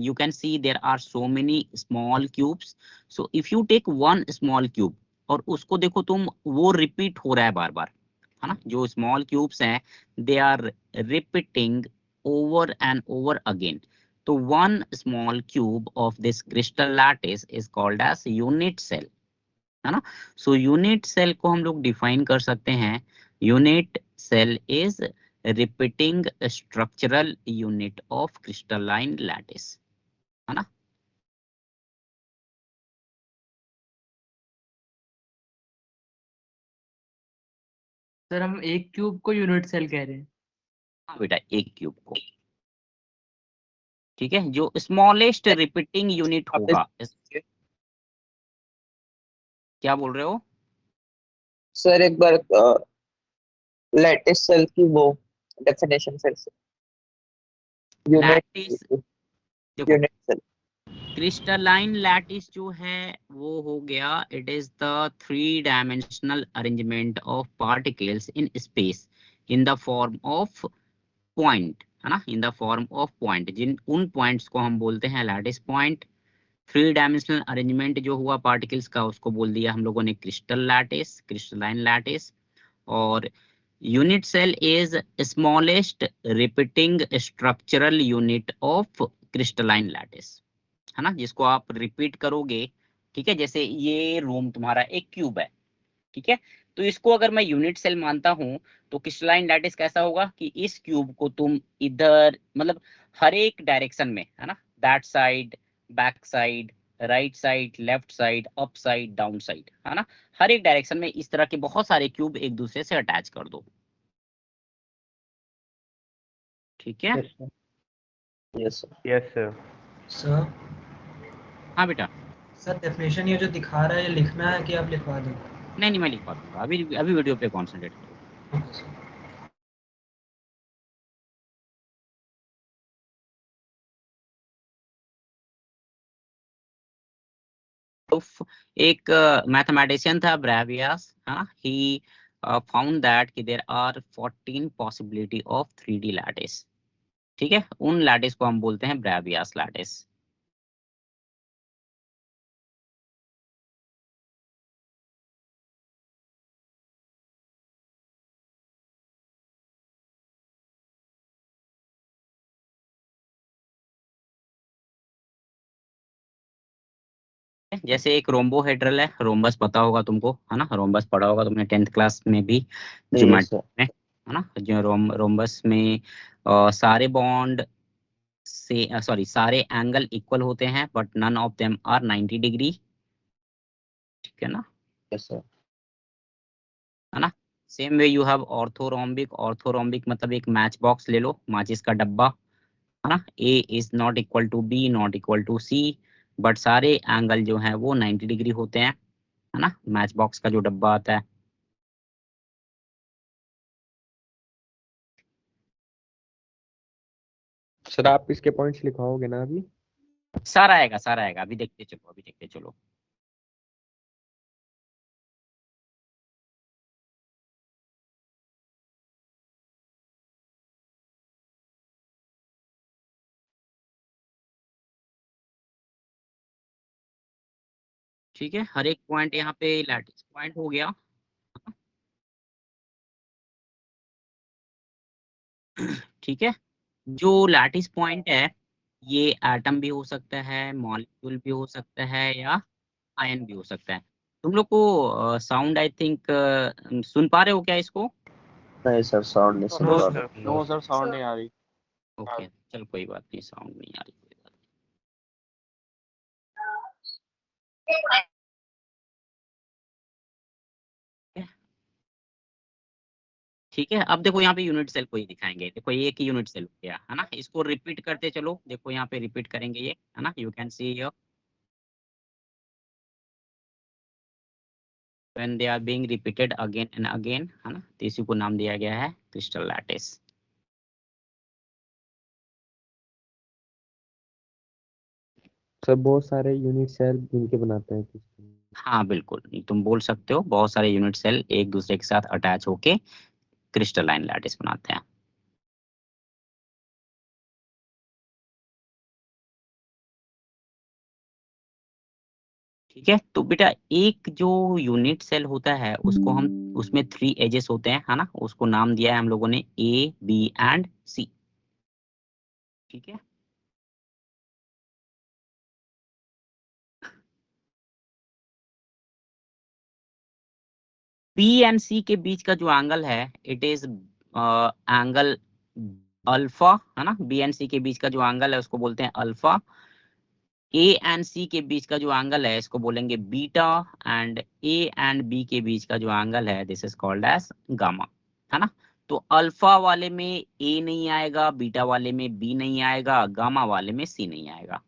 Speaker 3: you can see there are so many small cubes. So if you take one small cube और उसको देखो तुम, वो रिपीट हो रहा है बार बार, है ना, जो स्मॉल क्यूब्स हैं they are repeating over and over again. तो one small cube of this crystal lattice is called as unit cell, है ना। सो यूनिट सेल को हम लोग डिफाइन कर सकते हैं, unit cell is repeating structural unit of crystalline lattice, है ना।
Speaker 6: सर हम एक क्यूब को यूनिट सेल कह रहे हैं।
Speaker 3: हाँ बेटा, एक क्यूब को, ठीक है, जो स्मॉलेस्ट रिपीटिंग यूनिट होगा। क्या बोल रहे हो?
Speaker 5: सर एक बार लैटिस सेल की वो डेफिनेशन फिर से। यूनिट
Speaker 3: लैटिस, देखो,
Speaker 5: यूनिट सेल।
Speaker 3: क्रिस्टलाइन लैटिस जो है वो हो गया, it is the 3 dimensional arrangement of particles in space in the form of point, है ना, in the form of point. जिन उन पॉइंट्स को हम बोलते हैं लैटिस पॉइंट। 3 डायमेंशनल अरेंजमेंट जो हुआ पार्टिकल्स का उसको बोल दिया हम लोगों ने क्रिस्टल लैटिस, क्रिस्टलाइन लैटिस। और unit cell is smallest repeating structural unit of crystalline lattice, है ना, जिसको आप रिपीट करोगे। ठीक है, जैसे ये रूम तुम्हारा एक क्यूब है, ठीक है, तो इसको अगर मैं यूनिट सेल मानता हूं तो क्रिस्टलाइन लैटिस कैसा होगा कि इस क्यूब को तुम इधर, मतलब हर एक डायरेक्शन में, है ना, that side, back side, right side, left side, up side, down side, है ना, हर एक डायरेक्शन में इस तरह के बहुत सारे क्यूब एक दूसरे से अटैच कर दो। ठीक है,
Speaker 1: yes sir.
Speaker 7: Yes sir.
Speaker 2: Sir.
Speaker 3: हाँ बेटा।
Speaker 2: सर डेफिनेशन ये जो दिखा रहा है ये लिखना है कि आप लिखवा दें?
Speaker 3: नहीं नहीं, मैं लिखवा दूंगा, अभी अभी वीडियो पे कॉन्सेंट्रेट करो।
Speaker 2: Okay sir.
Speaker 3: तो एक मैथमेटिशियन था ब्रेवियस, हाँ, ही फाउंड दैट कि there are 14 possibility of 3D लैटिस। ठीक है, उन लैटिस को हम बोलते हैं ब्रेवियस लैटिस। जैसे एक रोम्बोहेड्रल है, रोम्बस पता होगा तुमको, है ना, रोम्बस पढ़ा होगा तुमने 10th क्लास में भी
Speaker 1: यस
Speaker 3: ज्योमेट्री
Speaker 1: सर।
Speaker 3: में, है ना। जो रोम्बस में सारे बॉन्ड से सॉरी सारे एंगल इक्वल होते हैं but none of them are 90 degree, ठीक है ना,
Speaker 1: यस सर।
Speaker 3: है ना। Same way you have orthorhombic, orthorhombic मतलब एक मैच बॉक्स ले लो, माचिस का डब्बा, है ना। A is not equal to B, not equal to C, but सारे एंगल जो हैं वो 90 डिग्री होते हैं, है ना, मैच बॉक्स का जो डब्बा आता है।
Speaker 7: सर आप इसके पॉइंट्स लिखवाओगे ना अभी?
Speaker 3: सारा आएगा, अभी देखते चलो, अभी देखते चलो। ठीक है, हर एक पॉइंट यहाँ पे लैटिस पॉइंट हो गया। ठीक है, जो लैटिस पॉइंट है ये एटम भी हो सकता है, मॉलिक्यूल भी हो सकता है, या आयन भी हो सकता है। तुम लोग को साउंड आई थिंक सुन पा रहे हो क्या इसको?
Speaker 1: नहीं सर, साउंड नहीं सुन
Speaker 7: नो
Speaker 1: पा
Speaker 7: सर,
Speaker 1: रहे।
Speaker 7: नो सर, साउंड नहीं आ रही।
Speaker 3: ओके, चल कोई बात नहीं, साउंड नहीं आ रही, कोई बात नहीं। ठीक है, अब देखो यहाँ पे यूनिट सेल को ही दिखाएंगे। देखो ये एक यूनिट सेल हो गया, है ना, इसको रिपीट करते चलो। देखो यहाँ पे रिपीट करेंगे ये, है ना, you can see here when they are being repeated again and again, है ना, तो इसी को नाम दिया गया है क्रिस्टल लैटिस।
Speaker 7: सर बहुत सारे यूनिट सेल मिलके बनाते हैं crystal।
Speaker 3: हाँ बिल्कुल, ये तुम बोल सकते हो, बहुत सारे यूनिट सेल एक दूसरे के साथ अटैच होके क्रिस्टलाइन लैटिस बनाते हैं। ठीक है, तो बेटा एक जो यूनिट सेल होता है उसको हम, उसमें 3 एजेस होते हैं, है ना, उसको नाम दिया है हम लोगों ने ए, बी एंड सी। ठीक है, बी एंड सी के बीच का जो एंगल है इट इज एंगल अल्फा, है ना, बी एंड सी के बीच का जो एंगल है उसको बोलते हैं अल्फा। ए एंड सी के बीच का जो एंगल है इसको बोलेंगे beta, and a and b के बीच का जो एंगल है this is called as gamma, है ना। तो अल्फा वाले में ए नहीं आएगा, बीटा वाले में बी नहीं आएगा, गामा वाले में सी नहीं आएगा।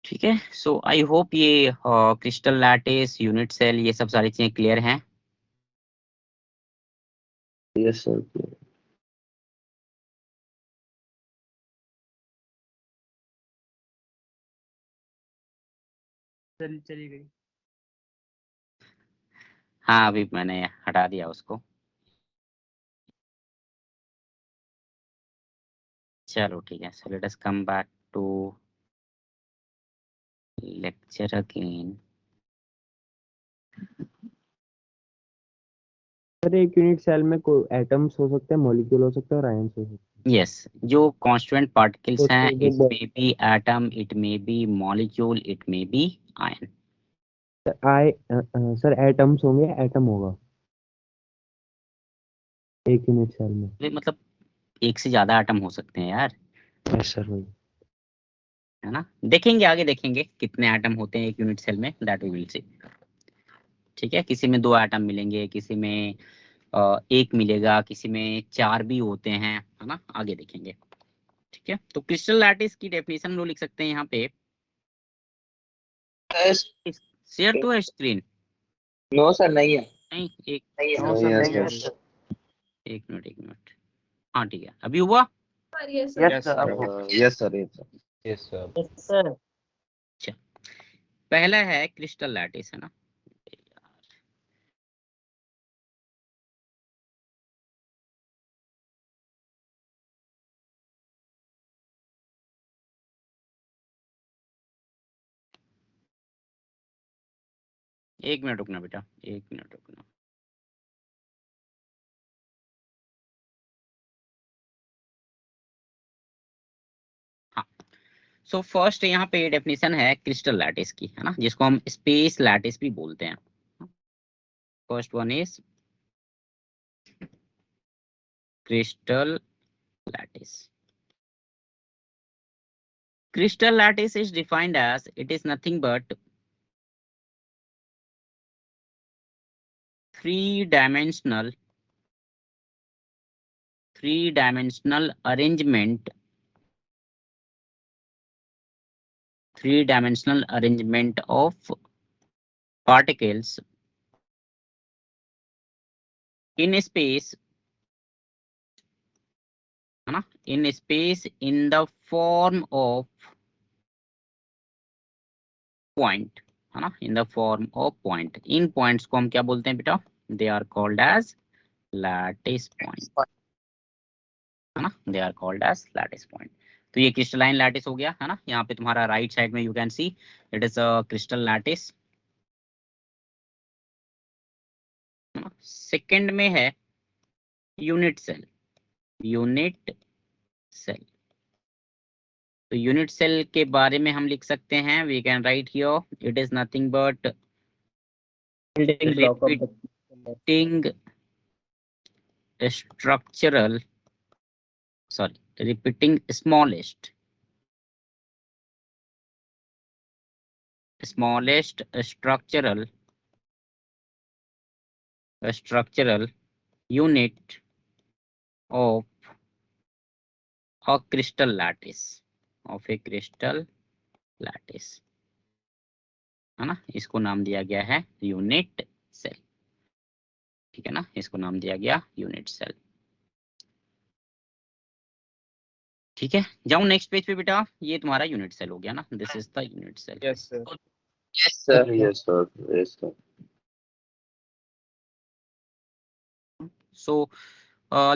Speaker 3: ठीक है, सो आई होप ये क्रिस्टल लैटिस, यूनिट सेल, ये सब सारी चीजें क्लियर हैं।
Speaker 1: Yes sir.
Speaker 6: चली गई।
Speaker 3: हाँ अभी मैंने हटा दिया उसको। चलो ठीक है, so let us come back to lecture again.
Speaker 7: Sir एक यूनिट सेल में कोई एटम्स हो सकते हैं, मॉलिक्यूल हो सकते हैं और आयन्स हो सकते
Speaker 3: यस, जो कांस्टेंट पार्टिकल्स हैं,
Speaker 7: हैं।
Speaker 3: It may be atom, it may be molecule, it may be ion.
Speaker 7: Sir atoms होंगे, एटम होगा एक यूनिट सेल में।
Speaker 3: मतलब एक से ज्यादा एटम हो सकते हैं यार,
Speaker 7: यस सर वही।
Speaker 3: है ना। देखेंगे आगे, देखेंगे कितने एटम होते हैं एक यूनिट सेल में, दैट वी विल सी। ठीक है, किसी में 2 एटम मिलेंगे, किसी में एक मिलेगा, किसी में 4 भी होते हैं, है ना, आगे देखेंगे। ठीक है, तो क्रिस्टल लैटिस की डेफिनेशन हम लोग लिख सकते हैं यहाँ पे। शेयर तो है स्क्रीन?
Speaker 5: नो सर, नहीं है।
Speaker 3: नहीं, एक
Speaker 5: नो
Speaker 1: नहीं
Speaker 5: सर,
Speaker 1: है
Speaker 5: नहीं है
Speaker 1: सर।
Speaker 5: सर।
Speaker 3: एक मिनट, एक मिनट। हाँ ठीक है, अभी हुआ।
Speaker 4: Yes, sir.
Speaker 5: यस सर, अब हो
Speaker 1: yes sir, yes sir.
Speaker 7: Yes sir.
Speaker 8: Yes, sir.
Speaker 3: अच्छा, पहला है क्रिस्टल लैटिस, है ना। एक मिनट रुकना बेटा, एक मिनट रुकना। हाँ, सो फर्स्ट यहाँ पे डेफिनेशन है क्रिस्टल लैटिस की, है ना, जिसको हम स्पेस लैटिस भी बोलते हैं। First one is crystal lattice. Crystal lattice is defined as it is nothing but three-dimensional arrangement, of particles in space, है ना, in space in the form of point, है ना, in the form of point. In points को हम क्या बोलते हैं बेटा? They are called as lattice point, है ना, they are called as lattice point. तो ये क्रिस्टलाइन लैटिस हो गया, है ना। यहाँ पे तुम्हारा राइट साइड में you can see it is a crystal lattice. Second में है यूनिट सेल, यूनिट सेल। तो यूनिट सेल के बारे में हम लिख सकते हैं, we can write here it is nothing but
Speaker 8: Building block of the
Speaker 3: repeating structural, sorry, repeating smallest structural unit of a crystal lattice, है ना। इसको नाम दिया गया है यूनिट सेल, ठीक है ना, इसको नाम दिया गया यूनिट सेल। ठीक है, जाऊं नेक्स्ट पेज पे बेटा। ये तुम्हारा यूनिट सेल हो गया ना, this is the unit cell.
Speaker 5: Yes sir. Yes sir.
Speaker 1: Yes sir, yes sir.
Speaker 3: So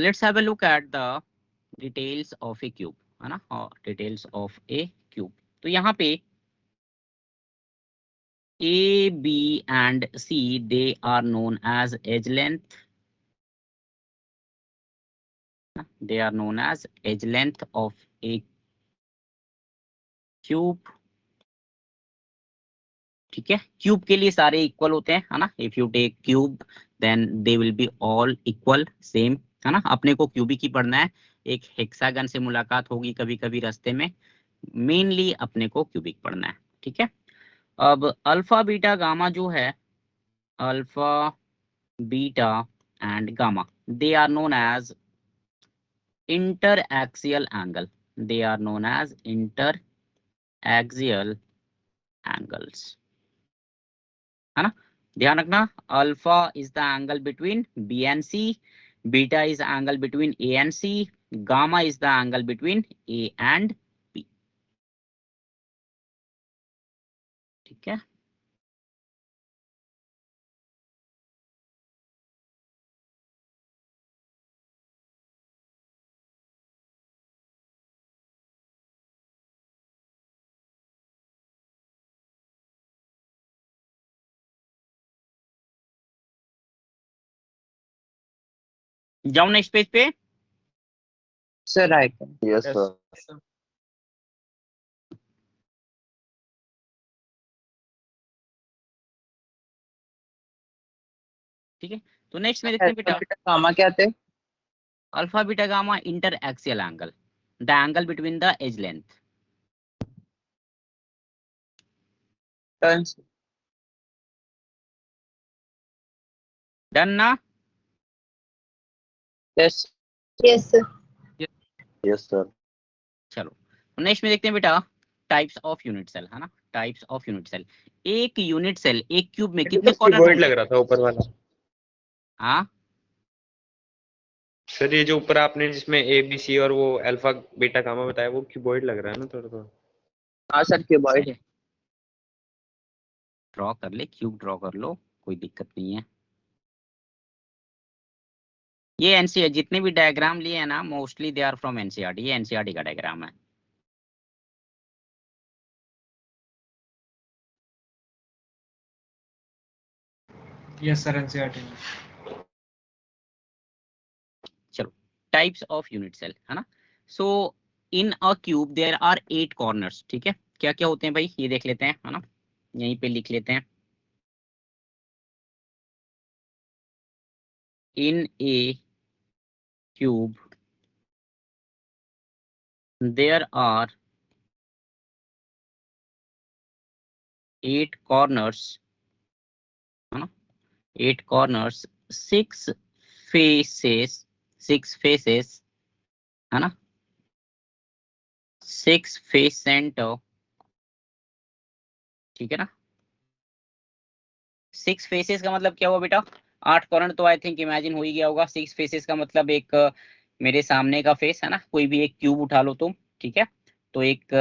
Speaker 3: let's have a look at the details of a cube, है ना, और डिटेल्स ऑफ ए क्यूब। तो यहाँ पे A, B and C, they are known as edge length. They are known as edge length of a cube. ठीक है, cube के लिए सारे इक्वल होते हैं, है ना। If you take cube then they will be all equal, same, है ना। अपने को क्यूबिक ही पढ़ना है। एक हेक्सागन से मुलाकात होगी कभी कभी रास्ते में, मेनली अपने को क्यूबिक पढ़ना है। ठीक है, अब अल्फा बीटा गामा जो है, alpha beta and gamma, they are known as interaxial angle. They are known as interaxial angles, है ना। ध्यान रखना, alpha is the angle between b and c, beta is the angle between a and c, gamma is the angle between a and b. ठीक है, जाओ next page पे।
Speaker 5: Sir right.
Speaker 1: Yes sir.
Speaker 3: ठीक है, तो नेक्स्ट में देखते हैं बेटा,
Speaker 5: गामा क्या थे?
Speaker 3: Alpha beta gamma inter axial angle, the angle between the edge length.
Speaker 5: Turns.
Speaker 3: Done ना।
Speaker 5: Yes.
Speaker 4: Yes, sir.
Speaker 1: Yes sir.
Speaker 3: चलो नेक्स्ट में देखते हैं बेटा टाइप्स ऑफ यूनिट सेल, है ना, टाइप्स ऑफ यूनिट सेल। एक यूनिट सेल एक क्यूब में कितने कॉर्नर
Speaker 7: क्यूबॉइड
Speaker 3: होंगे?
Speaker 7: लग रहा था ऊपर वाला।
Speaker 3: हाँ
Speaker 7: सर ये जो ऊपर आपने जिसमें ए बी सी और वो अल्फा बीटा गामा बताया वो क्यूबॉइड लग रहा है ना थोड़ा थोड़ा।
Speaker 5: हाँ सर क्यूबॉइड है।
Speaker 3: ड्रॉ कर ले, क्यूब ड्रॉ कर लो, कोई दिक्कत नहीं है। ये एनसीआर जितने भी डायग्राम लिए हैं ना mostly they are from NCERT, ये एनसीईआरटी का डायग्राम है।
Speaker 2: यस सर, एनसीईआरटी में।
Speaker 3: चलो टाइप्स ऑफ यूनिट सेल, है ना। So in a cube there are 8 corners, ठीक है। क्या क्या होते हैं भाई ये देख लेते हैं, है ना, यहीं पे लिख लेते हैं। इन ए क्यूब देयर आर 8 कॉर्नर्स, है ना, 8 कॉर्नर्स, 6 फेसेस, 6 फेसेस, है ना, 6 फेस सेंटर, ठीक है ना। 6 फेसेस का मतलब क्या हुआ बेटा? 8 कॉर्नर तो आई थिंक इमेजिन हो ही गया होगा। 6 फेसेस का मतलब एक मेरे सामने का फेस, है ना, कोई भी एक क्यूब उठा लो तुम, ठीक है। तो एक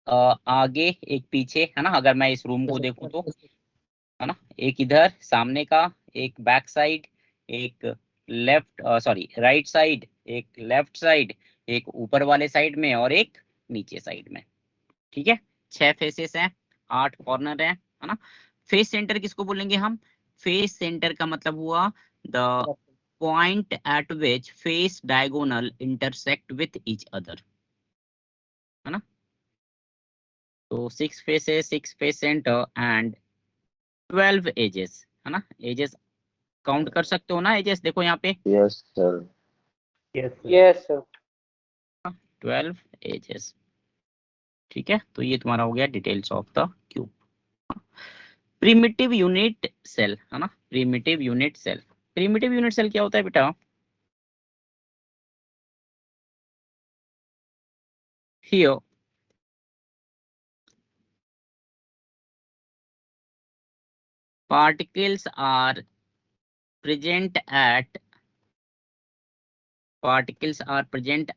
Speaker 3: आगे एक पीछे, है ना, अगर मैं इस रूम को देखूं तो, है ना, एक इधर सामने का, एक बैक साइड, एक लेफ्ट सॉरी राइट साइड, एक लेफ्ट साइड, एक ऊपर वाले साइड में और एक नीचे साइड में, ठीक है। 6 फेसेस हैं, 8 कॉर्नर है ना। फेस सेंटर किसको बोलेंगे हम? फेस सेंटर का मतलब हुआ the point at which face diagonal intersect with each other, है ना। तो 6 faces, 6 face centre and 12 edges, है ना। एजेस काउंट कर सकते हो ना, एजेस देखो यहाँ पे
Speaker 1: yes sir.
Speaker 5: Yes sir.
Speaker 3: 12 edges, ठीक है। तो ये तुम्हारा हो गया details of the cube. Primitive unit cell, है ना, primitive unit cell. Primitive unit cell क्या होता है बेटा? Here particles are present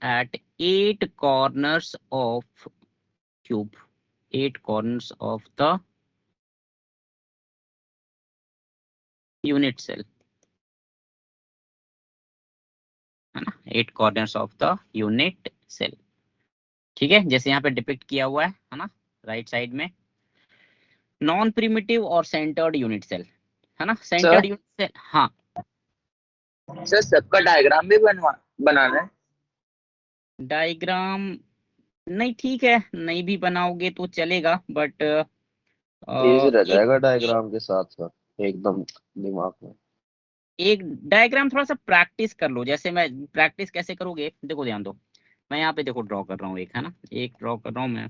Speaker 3: at 8 corners of cube, 8 corners of the unit cell, है ना, 8 corners of the unit cell, ठीक है, जैसे यहाँ पे डिपिक्ट किया हुआ है ना, राइट साइड में। नॉन प्रिमिटिव और सेंटर्ड यूनिट सेल, है ना, सेंटर्ड यूनिट सेल, हाँ।
Speaker 5: सर सबका डायग्राम भी बनाना है।
Speaker 3: डायग्राम नहीं, ठीक है, नहीं भी बनाओगे तो चलेगा, बट
Speaker 1: इजी रह
Speaker 3: एक
Speaker 1: जाएगा डायग्राम के साथ सर, एकदम दिमाग में।
Speaker 3: एक डायग्राम थोड़ा सा प्रैक्टिस कर लो। जैसे मैं प्रैक्टिस कैसे करोगे, देखो ध्यान दो, मैं यहाँ पे देखो ड्रॉ कर रहा हूँ एक, है ना, एक ड्रॉ कर रहा हूँ मैं।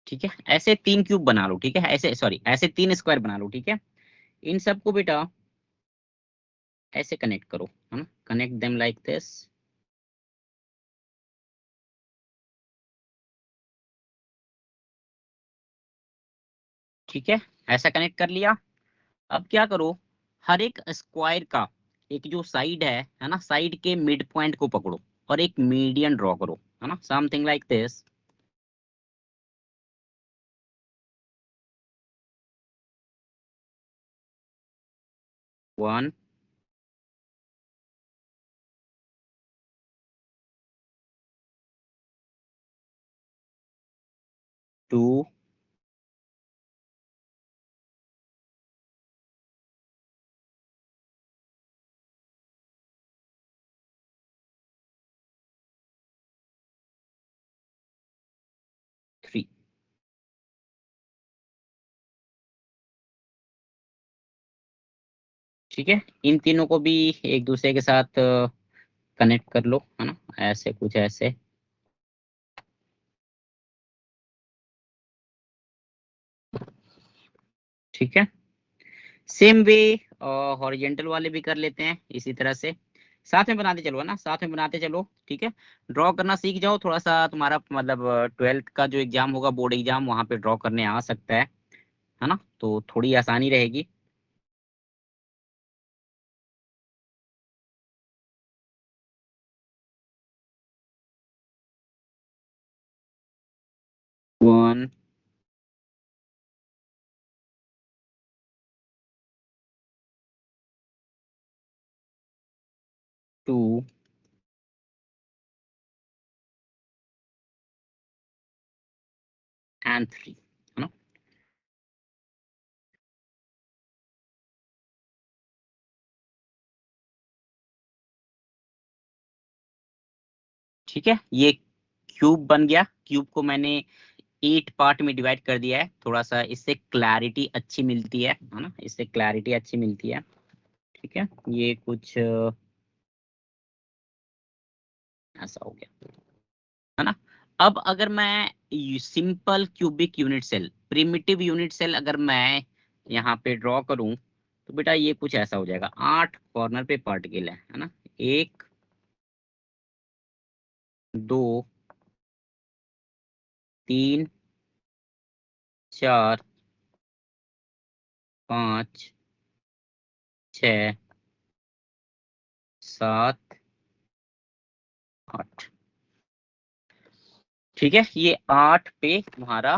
Speaker 3: ठीक है, ऐसे 3 क्यूब बना लो, ठीक है, ऐसे सॉरी ऐसे 3 स्क्वायर बना लो, ठीक है। इन सबको बेटा ऐसे कनेक्ट करो, है ना, कनेक्ट देम लाइक दिस। ठीक है, ऐसा कनेक्ट कर लिया। अब क्या करो, हर एक स्क्वायर का एक जो साइड है ना, साइड के मिड पॉइंट को पकड़ो और एक मीडियन ड्रॉ करो, है ना, समथिंग लाइक दिस। 1 2 ठीक है, इन तीनों को भी एक दूसरे के साथ कनेक्ट कर लो, है ना, ऐसे कुछ ऐसे। ठीक है, सेम वे हॉरिजेंटल वाले भी कर लेते हैं इसी तरह से, साथ में बनाते चलो, है ना, साथ में बनाते चलो। ठीक है, ड्रॉ करना सीख जाओ थोड़ा सा, तुम्हारा मतलब 12th का जो एग्जाम होगा, बोर्ड एग्जाम, वहां पे ड्रॉ करने आ सकता है ना, तो थोड़ी आसानी रहेगी। वन, टू, एंड 3, है ना। ठीक है, ये क्यूब बन गया। क्यूब को मैंने 8 पार्ट में डिवाइड कर दिया है, थोड़ा सा इससे क्लैरिटी अच्छी मिलती है ना, इससे क्लैरिटी अच्छी मिलती है। ठीक है, ये कुछ ऐसा हो गया, है ना। अब अगर मैं simple cubic unit cell, primitive unit cell अगर मैं यहाँ पे ड्रॉ करूं, तो बेटा ये कुछ ऐसा हो जाएगा। 8 कॉर्नर पे पार्टिकल है ना, 1, 2, 3, 4, 5, 6, 7, 8। ठीक है, ये 8 पे तुम्हारा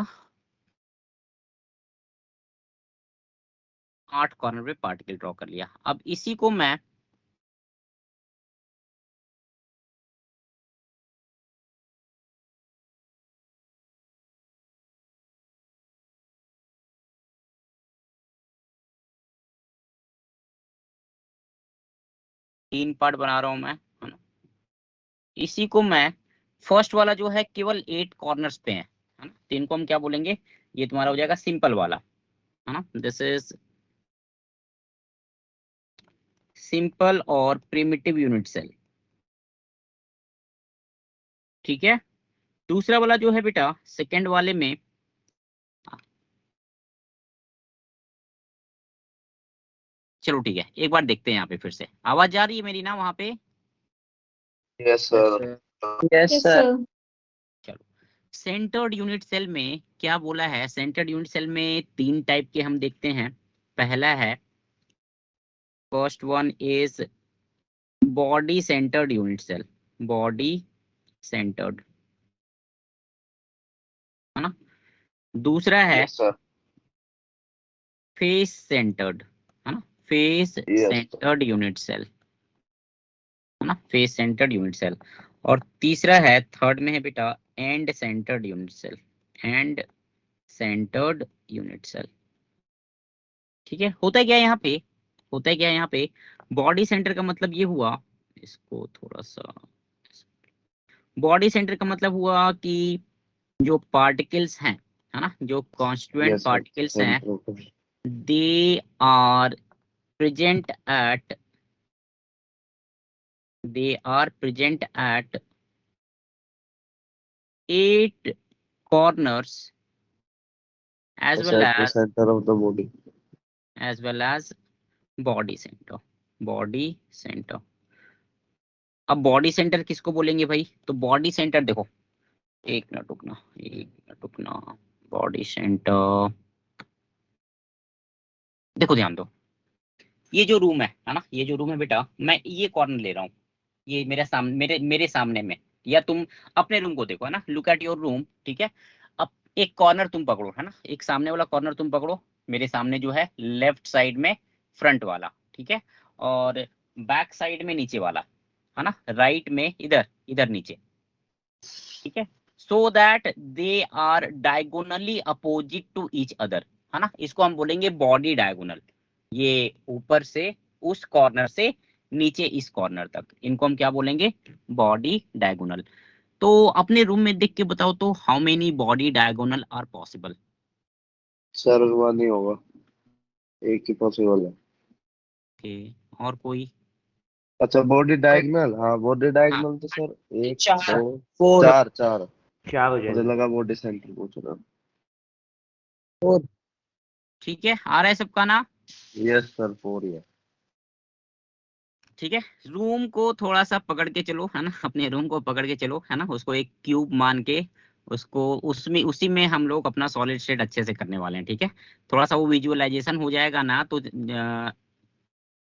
Speaker 3: 8 कॉर्नर पे पार्टिकल ड्रॉ कर लिया। अब इसी को मैं तीन पार्ट बना रहा हूं मैं, है ना। इसी को मैं फर्स्ट वाला जो है केवल 8 कॉर्नर्स पे है ना, तो इनको हम क्या बोलेंगे, ये तुम्हारा हो जाएगा सिंपल वाला, है ना। दिस इज सिंपल और प्रिमिटिव यूनिट सेल। ठीक है, दूसरा वाला जो है बेटा सेकेंड वाले में, चलो ठीक है, एक बार देखते हैं यहाँ पे फिर से, आवाज जा रही है मेरी ना वहां पे।
Speaker 1: Yes sir.
Speaker 5: Yes,
Speaker 4: Yes,
Speaker 5: sir.
Speaker 4: sir.
Speaker 3: चलो, सेंटर्ड यूनिट सेल में क्या बोला है, सेंटर्ड यूनिट सेल में 3 टाइप के हम देखते हैं। पहला है, first one is body centred unit cell, body centred, है ना। दूसरा है
Speaker 1: यस सर।
Speaker 3: फेस सेंटर्ड, है ना, face
Speaker 1: yes
Speaker 3: centred unit cell, है ना, फेस सेंटर्ड यूनिट सेल। और तीसरा है, थर्ड में है बेटा end centred unit cell, end centred unit cell. ठीक है, होता है क्या यहाँ पे, होता है क्या यहाँ पे, बॉडी सेंटर का मतलब ये हुआ, इसको थोड़ा सा, बॉडी सेंटर का मतलब हुआ कि जो पार्टिकल्स हैं, है ना, जो कॉन्स्टिट्यूएंट
Speaker 1: यस सर।
Speaker 3: पार्टिकल्स हैं, they are present at they are present at 8 corners as well
Speaker 1: at the
Speaker 3: as
Speaker 1: center of the body.
Speaker 3: body center, body center। अब बॉडी सेंटर किसको बोलेंगे भाई, तो बॉडी सेंटर देखो, एक मिनट रुकना, एक मिनट रुकना, बॉडी सेंटर देखो, ध्यान दो, ये जो रूम है ना, ये जो रूम है बेटा, मैं ये कॉर्नर ले रहा हूँ, ये मेरे सामने, मेरे सामने में, या तुम अपने रूम को देखो, है ना, लुक एट योर रूम। ठीक है, अब एक कॉर्नर तुम पकड़ो, है ना, एक सामने वाला कॉर्नर तुम पकड़ो, मेरे सामने जो है लेफ्ट साइड में फ्रंट वाला, ठीक है, और बैक साइड में नीचे वाला, है ना, राइट में इधर इधर नीचे। ठीक है, so that they are diagonally opposite to each other, है ना, इसको हम बोलेंगे बॉडी डायगोनल। ये ऊपर से उस कॉर्नर से नीचे इस कॉर्नर तक, इनको हम क्या बोलेंगे, बॉडी डायगोनल। तो अपने रूम में देख के बताओ तो, how many body diagonal are possible.
Speaker 1: Sir हुआ नहीं होगा, एक ही पॉसिबल है।
Speaker 3: ओके, और कोई?
Speaker 1: अच्छा बॉडी डायगोनल, हाँ बॉडी डायगोनल तो सर एक
Speaker 5: चार,
Speaker 1: दो
Speaker 5: फोर,
Speaker 1: चार चार।
Speaker 7: क्या हो
Speaker 1: मुझे
Speaker 7: जाएगा?
Speaker 1: लगा बॉडी सेंटर पूछ रहा।
Speaker 5: फोर।
Speaker 3: ठीक है, आ रहा है सबका ना?
Speaker 1: यस सर 4 है।
Speaker 3: ठीक है, रूम को थोड़ा सा पकड़ के चलो, है ना, अपने रूम को पकड़ के चलो, है ना, उसको एक क्यूब मान के उसको उसमें उसी में हम लोग अपना सॉलिड स्टेट अच्छे से करने वाले हैं। ठीक है, थोड़ा सा वो विजुअलाइजेशन हो जाएगा ना तो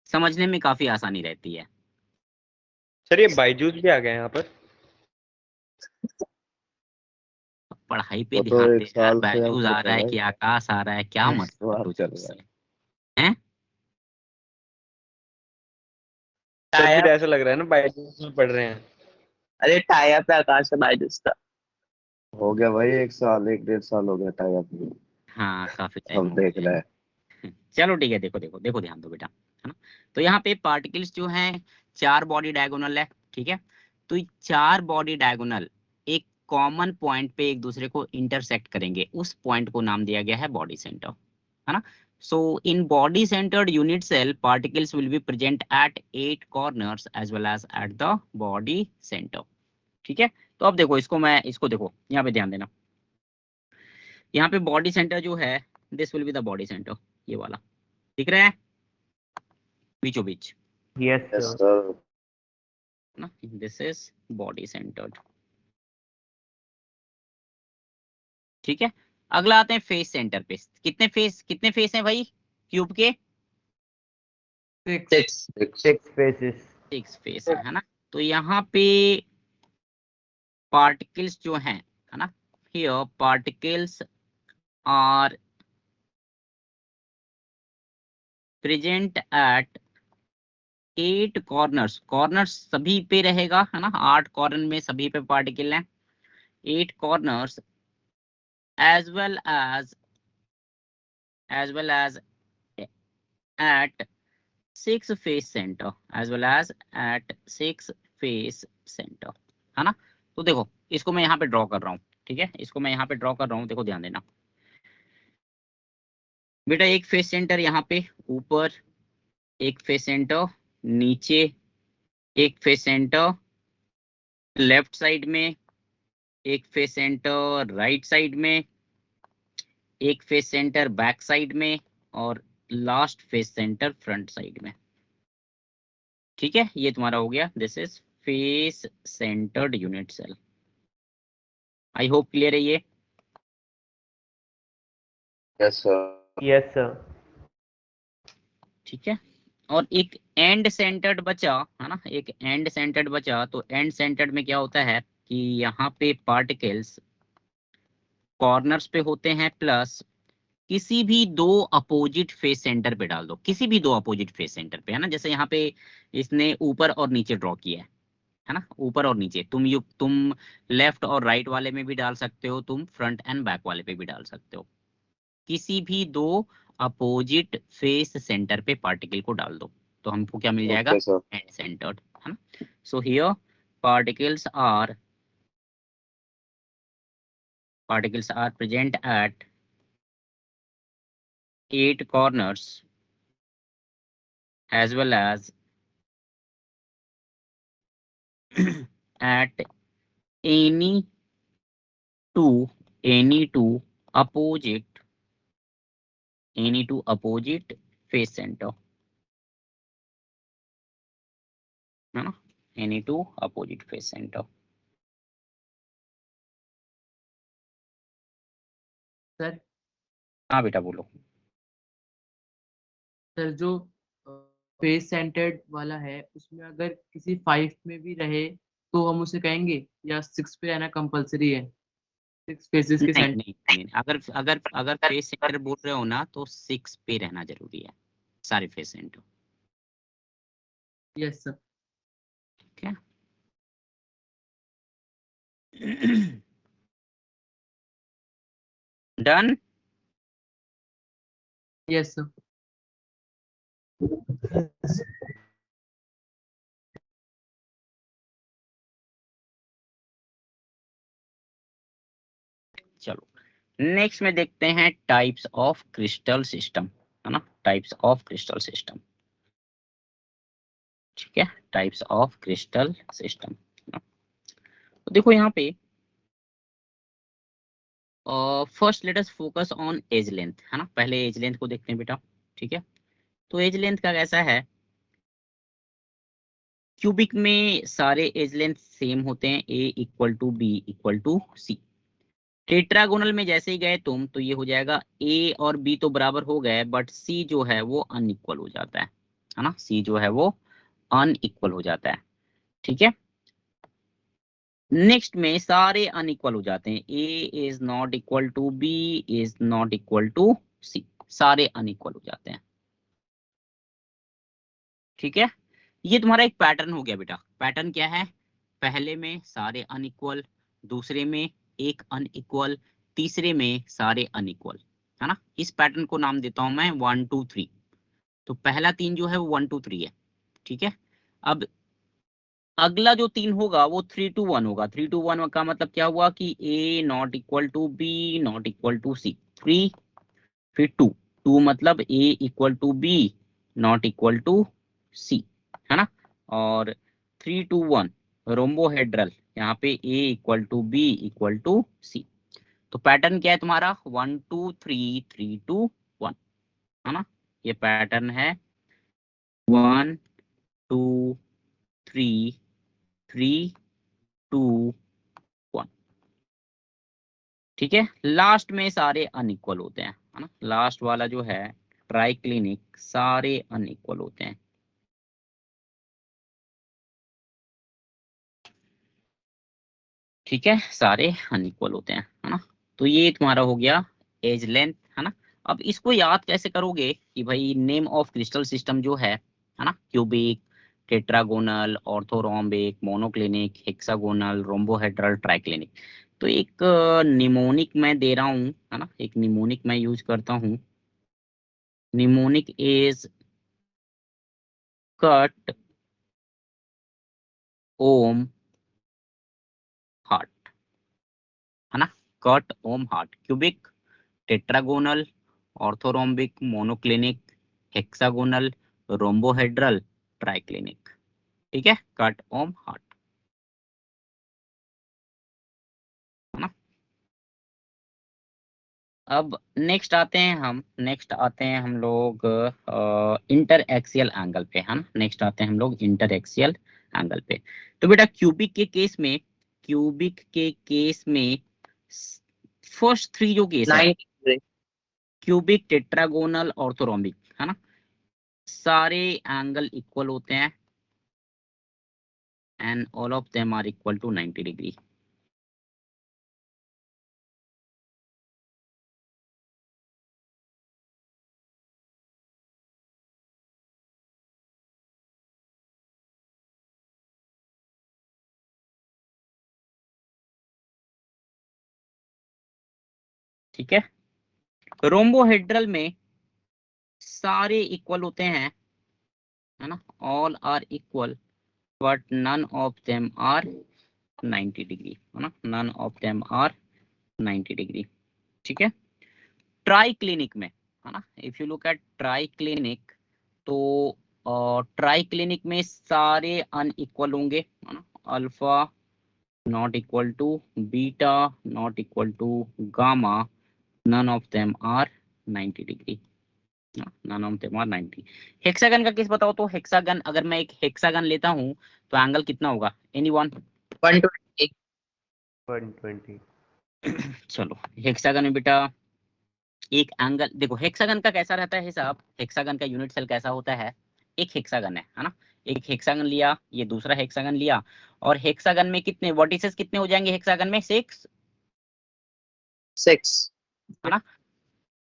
Speaker 3: समझने में काफी आसानी रहती है।
Speaker 7: सर ये बायजूस भी आ गया यहाँ पर।
Speaker 3: पढ़ाई पे
Speaker 1: वो तो
Speaker 3: ध्यान दे
Speaker 1: एक
Speaker 3: यार,
Speaker 1: साल से हम
Speaker 3: बैजूस आ
Speaker 1: कर
Speaker 3: रहा
Speaker 1: रहे
Speaker 3: है
Speaker 1: हैं
Speaker 3: कि आकाश आ रहा है, क्या
Speaker 1: भाई।
Speaker 3: मतलब
Speaker 1: बात
Speaker 3: तुझे
Speaker 1: कर रहे
Speaker 3: उससे?
Speaker 1: हैं।
Speaker 3: हैं?
Speaker 7: सर
Speaker 5: टाया,
Speaker 7: फिर ऐसा लग रहा है ना बायजूस में पढ़ रहे हैं।
Speaker 5: अरे टाया पे आकाश है बायजूस का।
Speaker 1: हो गया भाई एक साल, एक 1.5 साल हो गया टाई अप में।
Speaker 3: हाँ, काफी टाइम
Speaker 1: सब
Speaker 3: हो
Speaker 1: देख
Speaker 3: गया
Speaker 1: रहे हैं।
Speaker 3: है। चलो ठीक है, देखो देखो देखो, ध्यान दो बेटा, है ना। तो यहाँ पे पार्टिकल्स जो हैं, 4 बॉडी डायगोनल है। ठीक है, तो ये 4 बॉडी डायगोनल एक कॉमन पॉइंट पे एक दूसरे को इंटरसेक्ट करेंगे, उस पॉइंट को नाम दिया गया है बॉडी सेंटर, है ना। So in body centred unit cell particles will be present at 8 corners as well as at the body centre. ठीक है, तो अब देखो इसको देखो, यहाँ पे ध्यान देना। यहाँ पे बॉडी सेंटर जो है, this will be the body centre, ये वाला दिख रहा है बीचों बीच,
Speaker 7: यस
Speaker 1: यस
Speaker 7: सर।
Speaker 1: सर।
Speaker 3: ना, दिस इज बॉडी सेंटर्ड। ठीक है, अगला आते हैं फेस सेंटर पे। कितने फेस हैं भाई क्यूब के?
Speaker 6: 6।
Speaker 5: 6।
Speaker 7: 6 फेसेस।
Speaker 3: 6 फेस है ना। तो यहाँ पे पार्टिकल्स जो हैं, है ना, here particles are present at 8 corners. Corners सभी पे रहेगा, है ना, 8 कॉर्नर में सभी पे पार्टिकल हैं। 8 corners as well as at 6 face center, as well as at 6 face center, है ना। तो देखो इसको मैं यहाँ पे ड्रॉ कर रहा हूँ। ठीक है, इसको मैं यहाँ पे ड्रॉ कर रहा हूँ, देखो ध्यान देना बेटा। एक फेस सेंटर यहाँ पे ऊपर, एक फेस सेंटर नीचे, एक फेस सेंटर लेफ्ट साइड में, एक फेस सेंटर राइट साइड में, एक फेस सेंटर बैक साइड में, और last face centre front side में। ठीक है, ये तुम्हारा हो गया, this is face centred unit cell. I hope clear है ये।
Speaker 1: Yes sir.
Speaker 7: Yes sir.
Speaker 3: ठीक है, और एक एंड सेंटर्ड बचा, है ना, एक एंड सेंटर्ड बचा। तो एंड सेंटर्ड में क्या होता है कि यहाँ पे पार्टिकल्स कॉर्नर्स पे होते हैं, प्लस किसी भी 2 अपोजिट फेस सेंटर पे डाल दो, किसी भी 2 अपोजिट फेस सेंटर पे, है ना। जैसे यहाँ पे इसने ऊपर और नीचे ड्रॉ किया है ना, ऊपर और नीचे। तुम लेफ्ट और राइट वाले में भी डाल सकते हो, तुम फ्रंट एंड बैक वाले पे भी डाल सकते हो। किसी भी 2 अपोजिट फेस सेंटर पे पार्टिकल को डाल दो, तो हमको क्या मिल जाएगा?
Speaker 1: Okay sir.
Speaker 3: एंड सेंटर्ड, है ना। So here particles are present at 8 corners as well as at any two opposite face center, है ना, any two opposite face center।
Speaker 6: Sir
Speaker 3: हाँ बेटा बोलो।
Speaker 6: सर जो फेस सेंटर्ड वाला है उसमें अगर किसी 5 में भी रहे तो हम उसे कहेंगे, या 6 पे रहना कंपलसरी है? 6 फेसेस के
Speaker 3: नहीं
Speaker 6: सेंटर।
Speaker 3: नहीं नहीं, अगर फेस सेंटर बोल रहे हो ना तो 6 पे रहना जरूरी है, सारे फेस सेंटर।
Speaker 6: Yes sir.
Speaker 3: ठीक है। डन।
Speaker 6: Yes sir.
Speaker 3: चलो नेक्स्ट में देखते हैं टाइप्स ऑफ क्रिस्टल सिस्टम, है ना, टाइप्स ऑफ क्रिस्टल सिस्टम। ठीक है, टाइप्स ऑफ क्रिस्टल सिस्टम। तो देखो यहाँ पे first let us focus on edge length, है ना, पहले एज लेंथ को देखते हैं बेटा। ठीक है, तो एज लेंथ का कैसा है, क्यूबिक में सारे एज लेंथ सेम होते हैं, A equal to B equal to C. Tetragonal में जैसे ही गए तुम तो ये हो जाएगा ए और बी तो बराबर हो गए, बट सी जो है वो अनइक्वल हो जाता है ना, सी जो है वो अनइक्वल हो जाता है। ठीक है, नेक्स्ट में सारे अनइक्वल हो जाते हैं, A is not equal to B is not equal to C, सारे अनइक्वल हो जाते हैं। ठीक है, ये तुम्हारा एक पैटर्न हो गया बेटा। पैटर्न क्या है, पहले में सारे अनइक्वल, दूसरे में एक अनइक्वल, तीसरे में सारे अनइक्वल, है ना। इस पैटर्न को नाम देता हूं मैं 1 2 3। तो पहला 3 जो है वो 1 2 3 है। ठीक है, अब अगला जो 3 होगा वो 3 2 1 होगा। 3 2 1 का मतलब क्या हुआ कि A not equal to B not equal to C, 3 फिर 2 2 मतलब A equal to B not equal to C, है ना। और 3 2 1 रोम्बोहेड्रल, यहाँ पे A equal to B equal to C. तो पैटर्न क्या है तुम्हारा 1 2 3 3 2 1, है ना। ये पैटर्न है 1 2 3 3 2 1। ठीक है, लास्ट में सारे अनइक्वल होते हैं, है ना। लास्ट वाला जो है ट्राइक्लिनिक, सारे अनइक्वल होते हैं। ठीक है, सारे अनइक्वल होते हैं, है ना। तो ये तुम्हारा हो गया एज लेंथ, है ना। अब इसको याद कैसे करोगे कि भाई नेम ऑफ क्रिस्टल सिस्टम जो है ना, cubic, tetragonal, orthorhombic, monoclinic, hexagonal, rhombohedral, triclinic. तो एक निमोनिक मैं दे रहा हूँ, है ना, एक निमोनिक मैं यूज करता हूँ। Mnemonic is cut om heart, है ना, cut om heart. Cubic, tetragonal, orthorhombic, monoclinic, hexagonal, rhombohedral, triclinic. ठीक है, कट ओम हार्ट, है ना। अब नेक्स्ट आते हैं हम लोग इंटर एक्सियल एंगल पे, है ना। नेक्स्ट आते हैं हम लोग इंटर एक्सियल एंगल पे। तो बेटा क्यूबिक के केस में फर्स्ट 3 जो केस है,
Speaker 5: 90 degree.
Speaker 3: क्यूबिक, टेट्रागोनल, ऑर्थोरोम्बिक, है ना, सारे एंगल इक्वल होते हैं and all of them are equal to 90 degree. ठीक है, रोम्बोहेड्रल में सारे इक्वल होते हैं, है ना, all are equal, but none of them are 90 degree, है ना, none of them are 90 degree. ठीक है, ट्राई क्लिनिक में, है ना, if you look at triclinic, तो ट्राई क्लिनिक में सारे अनइक्वल होंगे, है ना। Alpha not equal to beta not equal to gamma, none of them are 90 degree, none of them are 90। Hexagon का केस बताओ, तो हेक्सागन, अगर मैं एक हेक्सागन लेता हूं तो एंगल कितना होगा, एनीवन?
Speaker 5: 120.
Speaker 7: 120।
Speaker 3: चलो, हेक्सागन में बेटा एक एंगल देखो, हेक्सागन का कैसा रहता है हिसाब, हेक्सागन का यूनिट सेल कैसा होता है, एक हेक्सागन है ना, एक हेक्सागन लिया, ये दूसरा हेक्सागन लिया, और हेक्सागन में कितने वर्टिसेस कितने हो जाएंगे, हेक्सागन में 6,
Speaker 5: 6.
Speaker 3: है ना।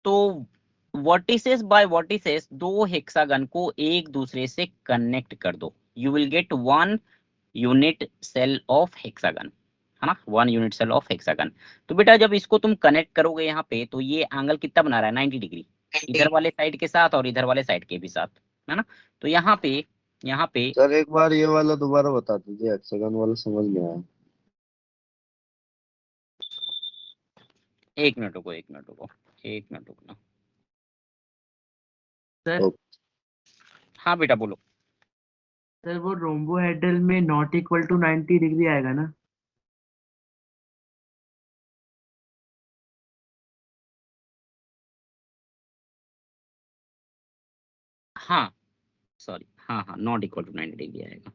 Speaker 3: तो वर्टिसेस बाय वर्टिसेस दो हेक्सागन को एक दूसरे से कनेक्ट कर दो, you will get 1 unit cell of hexagon, है ना, 1 यूनिट सेल ऑफ हेक्सागन। तो बेटा जब इसको तुम कनेक्ट करोगे यहाँ पे, तो ये एंगल कितना बना रहा है, 90 डिग्री, इधर वाले साइड के साथ और इधर वाले साइड के भी साथ, है ना। तो यहाँ पे
Speaker 1: सर एक बार ये वाला दोबारा बता दीजिए, हेक्सागन वाला समझ में आया।
Speaker 3: 1 मिनट रुको।
Speaker 6: Sir
Speaker 1: okay.
Speaker 3: हाँ बेटा बोलो।
Speaker 6: सर वो रोम्बोहेड्रल में नॉट इक्वल टू 90 डिग्री आएगा ना?
Speaker 3: हाँ सॉरी, हाँ हाँ, नॉट इक्वल टू 90 डिग्री आएगा।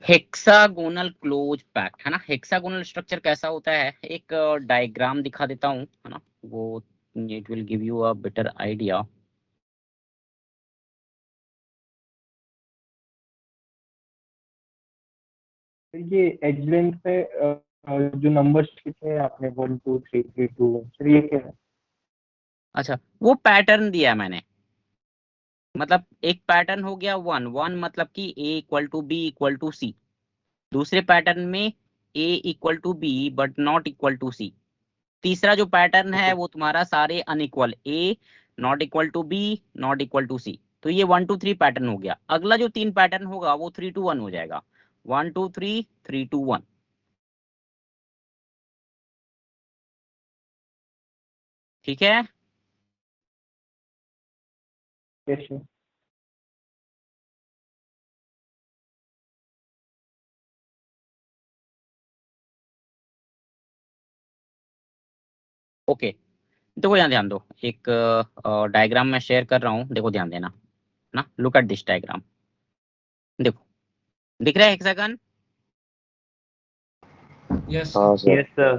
Speaker 3: हेक्सागोनल क्लोज पैक्ट है ना। हेक्सागोनल स्ट्रक्चर कैसा होता है, एक डायग्राम दिखा देता हूँ है ना, वो it will give you a better idea.
Speaker 7: ये एज लेंथ पे जो नंबर्स लिखे हैं आपने 1 2 3 3 2 सर ये क्या है?
Speaker 3: अच्छा, वो पैटर्न दिया है मैंने, मतलब एक पैटर्न हो गया 1 1 मतलब कि a equal to B equal to C. दूसरे पैटर्न में a equal to B but not equal to C. तीसरा जो पैटर्न है वो तुम्हारा सारे unequal, a not equal to B not equal to C. तो ये 1 2 3 पैटर्न हो गया। अगला जो 3 पैटर्न होगा वो 3 2 1 हो जाएगा। 1 2 3 3 2 1। ठीक है।
Speaker 7: Yes, sir.
Speaker 3: ओके, देखो यहाँ ध्यान दो, एक डायग्राम मैं शेयर कर रहा हूँ, देखो ध्यान देना ना। लुक एट दिस डायग्राम, देखो दिख रहा है हेक्सागन
Speaker 2: यस
Speaker 1: हाँ सर।
Speaker 7: Yes, sir.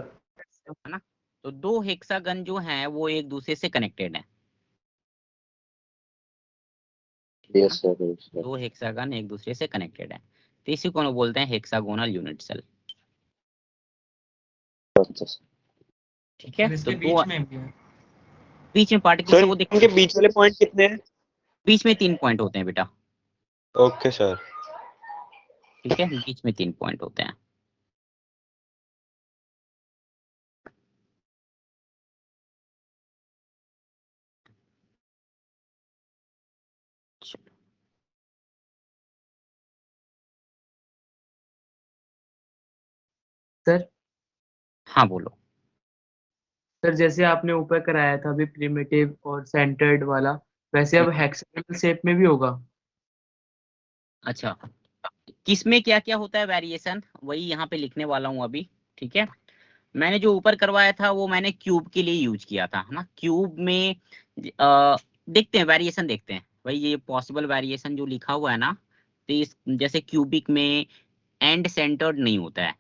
Speaker 3: है ना। तो दो हेक्सागन जो हैं वो एक दूसरे से कनेक्टेड हैं।
Speaker 1: Yes sir, yes sir.
Speaker 3: दो हेक्सागन एक दूसरे से कनेक्टेड है, तो इसी को बोलते हैं हेक्सागोनल यूनिट सेल।
Speaker 1: अच्छा सर।
Speaker 3: ठीक है।
Speaker 2: और
Speaker 3: तो
Speaker 2: इसके
Speaker 3: दो
Speaker 2: बीच में भी है।
Speaker 3: बीच में पार्टिकल
Speaker 9: सर
Speaker 3: से वो देखो,
Speaker 9: इनके बीच वाले पॉइंट कितने हैं?
Speaker 3: बीच में 3 पॉइंट होते हैं बेटा।
Speaker 9: Okay sir.
Speaker 3: ठीक है, बीच में 3 पॉइंट होते हैं।
Speaker 6: सर
Speaker 3: हाँ बोलो।
Speaker 6: सर जैसे आपने ऊपर कराया था अभी प्रिमिटिव और सेंटर्ड वाला, वैसे अब हेक्सागोनल शेप में भी होगा?
Speaker 3: अच्छा, किसमें क्या क्या होता है वेरिएशन, वही यहाँ पे लिखने वाला हूँ अभी। ठीक है, मैंने जो ऊपर करवाया था वो मैंने क्यूब के लिए यूज किया था, है ना। क्यूब में देखते हैं वेरिएशन, देखते हैं भाई ये पॉसिबल वेरिएशन जो लिखा हुआ है ना। तो इस जैसे क्यूबिक में एंड सेंटर्ड नहीं होता है।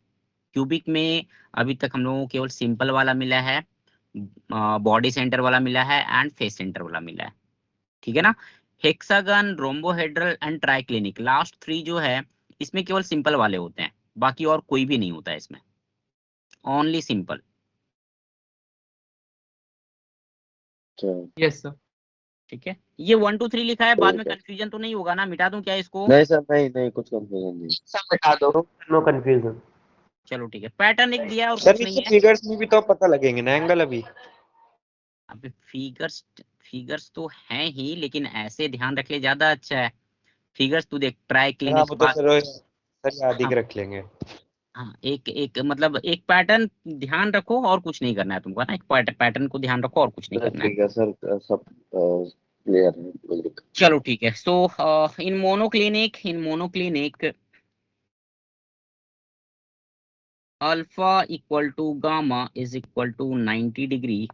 Speaker 3: क्यूबिक में अभी तक हम लोगों को केवल सिंपल वाला मिला है, बॉडी सेंटर वाला मिला है एंड फेस सेंटर वाला मिला है। ठीक है ना। Hexagon, rhombohedral and triclinic, last 3 जो है इसमें केवल सिंपल वाले होते हैं, बाकी और कोई भी नहीं होता है इसमें, ओनली सिंपल।
Speaker 6: Yes sir.
Speaker 3: ठीक है, ये 1 2 3 लिखा है, बाद में
Speaker 1: ठीक है।
Speaker 3: कंफ्यूजन तो नहीं होगा ना, मिटा दूं क्या इसको?
Speaker 1: नहीं सर, नहीं नहीं, कुछ कंफ्यूजन नहीं।
Speaker 5: सब बता दो।
Speaker 7: No confusion.
Speaker 3: चलो ठीक है, पैटर्न एक दिया है और
Speaker 9: सर
Speaker 3: कुछ नहीं
Speaker 9: इससे
Speaker 3: है।
Speaker 9: फिगर्स में भी तो पता लगेंगे ना एंगल अभी।
Speaker 3: अभी फिगर्स, फिगर्स तो हैं ही, लेकिन ऐसे ध्यान रख ले ज्यादा अच्छा है। फिगर्स तू देख, ट्राई
Speaker 9: हाँ
Speaker 3: क्लिनिक
Speaker 9: वो तो सर याद ही
Speaker 3: हाँ
Speaker 9: के रख लेंगे।
Speaker 3: हाँ, एक एक मतलब एक पैटर्न ध्यान रखो और कुछ नहीं करना है तुमको, है ना। एक पैटर्न को ध्यान रखो और कुछ नहीं
Speaker 1: सर
Speaker 3: करना है।
Speaker 1: ठीक है सर, सब क्लियर है, कोई दिक्कत
Speaker 3: चलो ठीक है। So in monoclinic alpha equal to gamma is equal to 90 degree,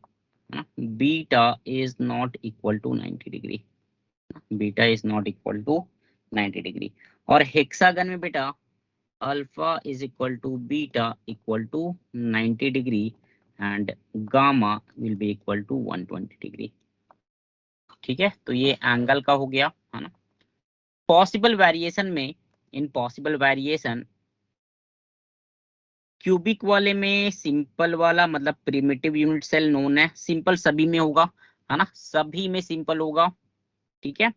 Speaker 3: beta is not equal to 90 degree, beta is not equal to 90 degree. और हेक्सागन में बेटा alpha is equal to beta equal to 90 degree and gamma will be equal to 120 degree. ठीक है, तो ये angle का हो गया, है ना। पॉसिबल वेरिएशन में, इन पॉसिबल वेरिएशन क्यूबिक वाले में सिंपल वाला मतलब प्रिमिटिव यूनिट सेल नोन है, सिंपल सभी में होगा, है ना, सभी में सिंपल होगा। ठीक है,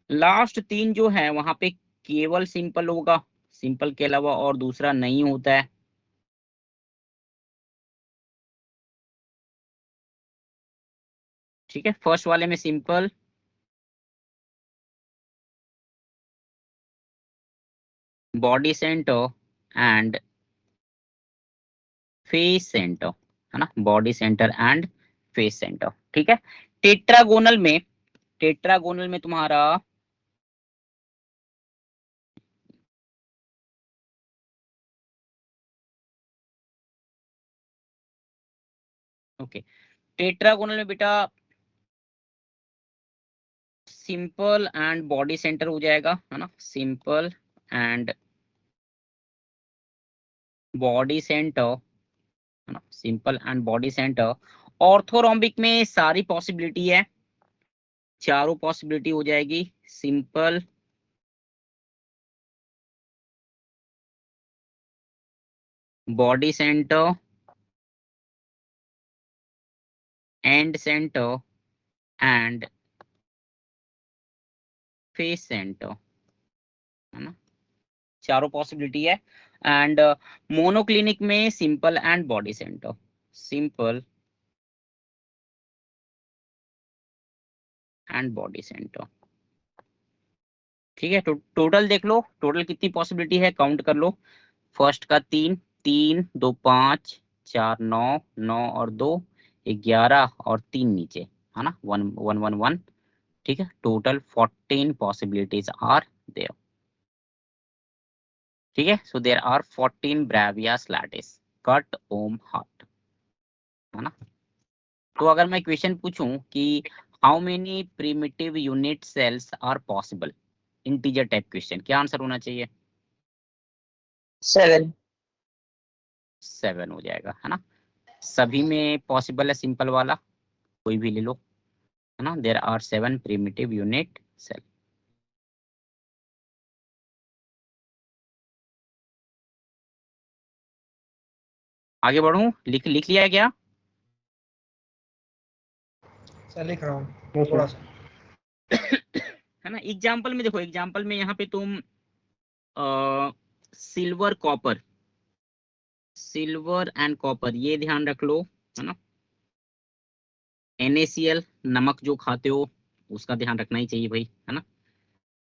Speaker 3: लास्ट 3 जो है वहां पे केवल सिंपल होगा, सिंपल के अलावा और दूसरा नहीं होता है। ठीक है, फर्स्ट वाले में simple, body centre and face centre, है ना, body centre and face centre. ठीक है। टेट्रागोनल में तुम्हारा ओके, टेट्रागोनल में बेटा सिंपल एंड बॉडी सेंटर हो जाएगा, है ना, सिंपल एंड बॉडी सेंटर, है ना, simple and body centre. Orthorhombic में सारी पॉसिबिलिटी है, चारों पॉसिबिलिटी हो जाएगी, simple, body centre, and centre and face centre, है ना, चारों पॉसिबिलिटी है। एंड मोनोक्लिनिक में simple and body centre, simple and body centre. ठीक है, तो टोटल देख लो, टोटल कितनी पॉसिबिलिटी है, काउंट कर लो। फर्स्ट का 3, 3 2 5 4 9, 9 और 2 11 और 3 नीचे, है ना, 1 1 1 1। ठीक है, टोटल 14 पॉसिबिलिटीज आर देयर। ठीक है, so there are 14 Bravais lattice cut om heart, है ना। तो अगर मैं क्वेश्चन पूछूं कि how many primitive unit cells are possible, integer type question, क्या आंसर होना चाहिए?
Speaker 5: 7।
Speaker 3: 7 हो जाएगा, है ना। सभी में पॉसिबल है, सिंपल वाला कोई भी ले लो, है ना। There are 7 primitive unit cell. आगे बढ़ूं, लिख लिया है क्या?
Speaker 2: सर लिख रहा हूँ थोड़ा सा।
Speaker 3: है ना। एग्जाम्पल में देखो, एग्जाम्पल में यहाँ पे तुम silver copper, silver and copper ये ध्यान रख लो, है ना। NaCl नमक जो खाते हो उसका ध्यान रखना ही चाहिए भाई, है ना।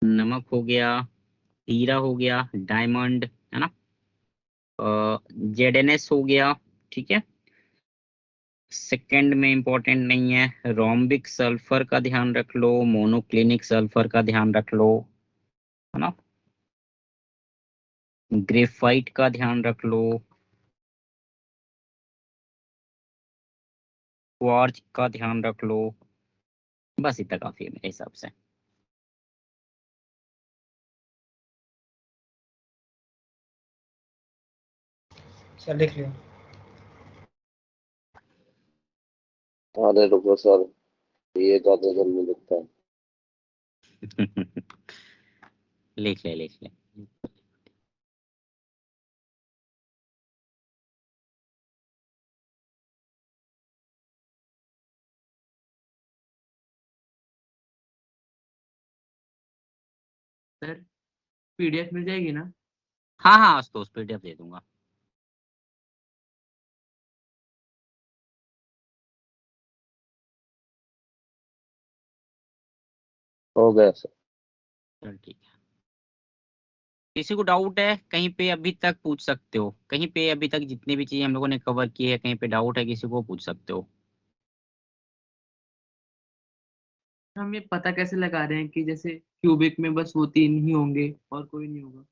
Speaker 3: नमक हो गया, हीरा हो गया, डायमंड, है ना, ZNS हो गया। ठीक है, सेकंड में इंपॉर्टेंट नहीं है, रोम्बिक सल्फर का ध्यान रख लो, मोनोक्लिनिक सल्फर का ध्यान रख लो, है ना, ग्रेफाइट का ध्यान रख लो, क्वार्ज का ध्यान रख लो, बस इतना काफी है मेरे हिसाब से।
Speaker 2: सर लिख लिया।
Speaker 1: अरे रुको सर, ये ज्यादा जल्दी लगता है।
Speaker 3: लिख ले लिख ले।
Speaker 6: सर PDF मिल जाएगी ना?
Speaker 3: हाँ हाँ, आज तो उस PDF दे दूंगा।
Speaker 1: हो गया सर।
Speaker 3: चल ठीक है, किसी को डाउट है कहीं पे अभी तक पूछ सकते हो, कहीं पे अभी तक जितनी भी चीजें हम लोगों ने कवर की है कहीं पे डाउट है किसी को, पूछ सकते हो।
Speaker 6: हम ये पता कैसे लगा रहे हैं कि जैसे क्यूबिक में बस वो 3 ही होंगे और कोई नहीं होगा?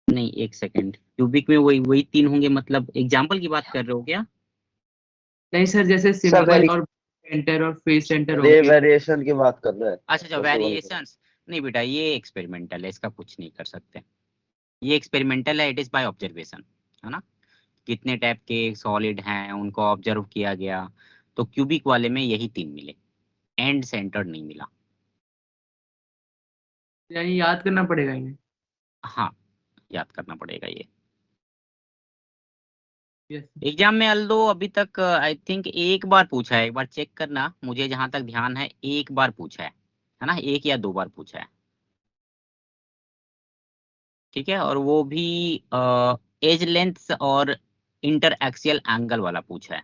Speaker 3: नहीं, एक सेकंड, क्यूबिक में वही वही 3 होंगे मतलब एग्जाम्पल की बात कर रहे हो क्या?
Speaker 6: नहीं सर, जैसे सिंपल और सेंटर और फेस सेंटर
Speaker 1: ये
Speaker 6: होंगे।
Speaker 1: वेरिएशन की बात कर रहे हैं।
Speaker 3: अच्छा अच्छा, वेरिएशंस। नहीं बेटा, ये एक्सपेरिमेंटल है, इसका कुछ नहीं कर सकते। ये एक्सपेरिमेंटल है, इट इज बाय ऑब्जर्वेशन, है ना। कितने टाइप के सॉलिड हैं उनको ऑब्जर्व किया गया, तो क्यूबिक वाले में यही 3 मिले, एंड सेंटर्ड नहीं मिला।
Speaker 6: यानी याद करना पड़ेगा इन्हें।
Speaker 3: हाँ, याद करना पड़ेगा ये।
Speaker 6: यस।
Speaker 3: एग्जाम में अल्दो अभी तक आई थिंक एक बार पूछा है, एक बार चेक करना, मुझे जहां तक ध्यान है एक बार पूछा है ना, 1 या 2 बार पूछा है। ठीक है, और वो भी एज लेंथ और इंटर एक्सियल एंगल वाला पूछा है।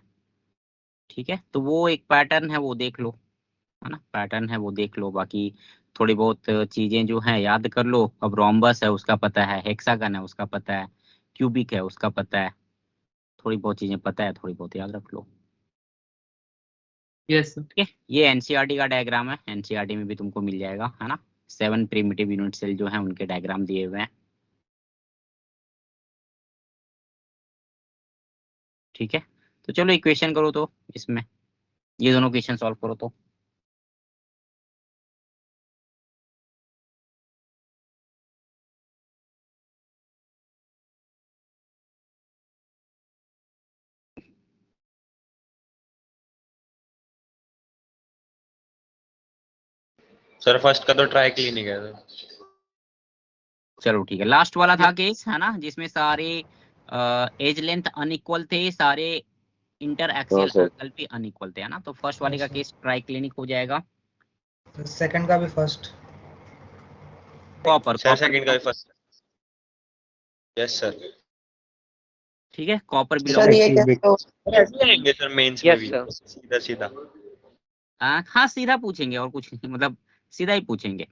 Speaker 3: ठीक है, तो वो एक पैटर्न है, वो देख लो, है ना, पैटर्न है वो देख लो। बाकी थोड़ी बहुत चीजें जो है याद कर लो। अब रोम्बस है उसका पता है, हेक्सागन है उसका पता है, क्यूबिक है उसका पता है, थोड़ी बहुत चीजें पता है, थोड़ी बहुत याद रख लो।
Speaker 6: यस
Speaker 3: ठीक है, ये एनसीईआरटी का डायग्राम है, एनसीईआरटी में भी तुमको मिल जाएगा, है ना। 7 प्रिमिटिव यूनिट सेल जो है उनके डायग्राम दिए हुए हैं। ठीक है, तो चलो इक्वेशन करो तो इसमें, ये दोनों इक्वेशन सॉल्व करो तो।
Speaker 9: सर फर्स्ट का तो ट्राई क्लिनिक है सर।
Speaker 3: चलो ठीक है, लास्ट वाला था केस, है ना, जिसमें सारे एज लेंथ अनइक्वल थे, सारे इंटर एक्सियल
Speaker 1: सर।
Speaker 3: एंगल भी अनइक्वल थे, है ना। तो फर्स्ट वाले का केस ट्राई क्लिनिक हो जाएगा।
Speaker 2: सेकंड का भी फर्स्ट।
Speaker 3: कॉपर,
Speaker 9: सर सेकंड का भी फर्स्ट। Yes sir.
Speaker 3: ठीक है, कॉपर
Speaker 5: सर
Speaker 3: बिलोंग,
Speaker 5: ये कैसे हो
Speaker 9: ऐसे आएंगे सर मेंस में
Speaker 5: यस
Speaker 9: भी
Speaker 5: सर
Speaker 9: सीधा सीधा।
Speaker 3: हाँ सीधा पूछेंगे और कुछ नहीं, मतलब सीधा ही पूछेंगे,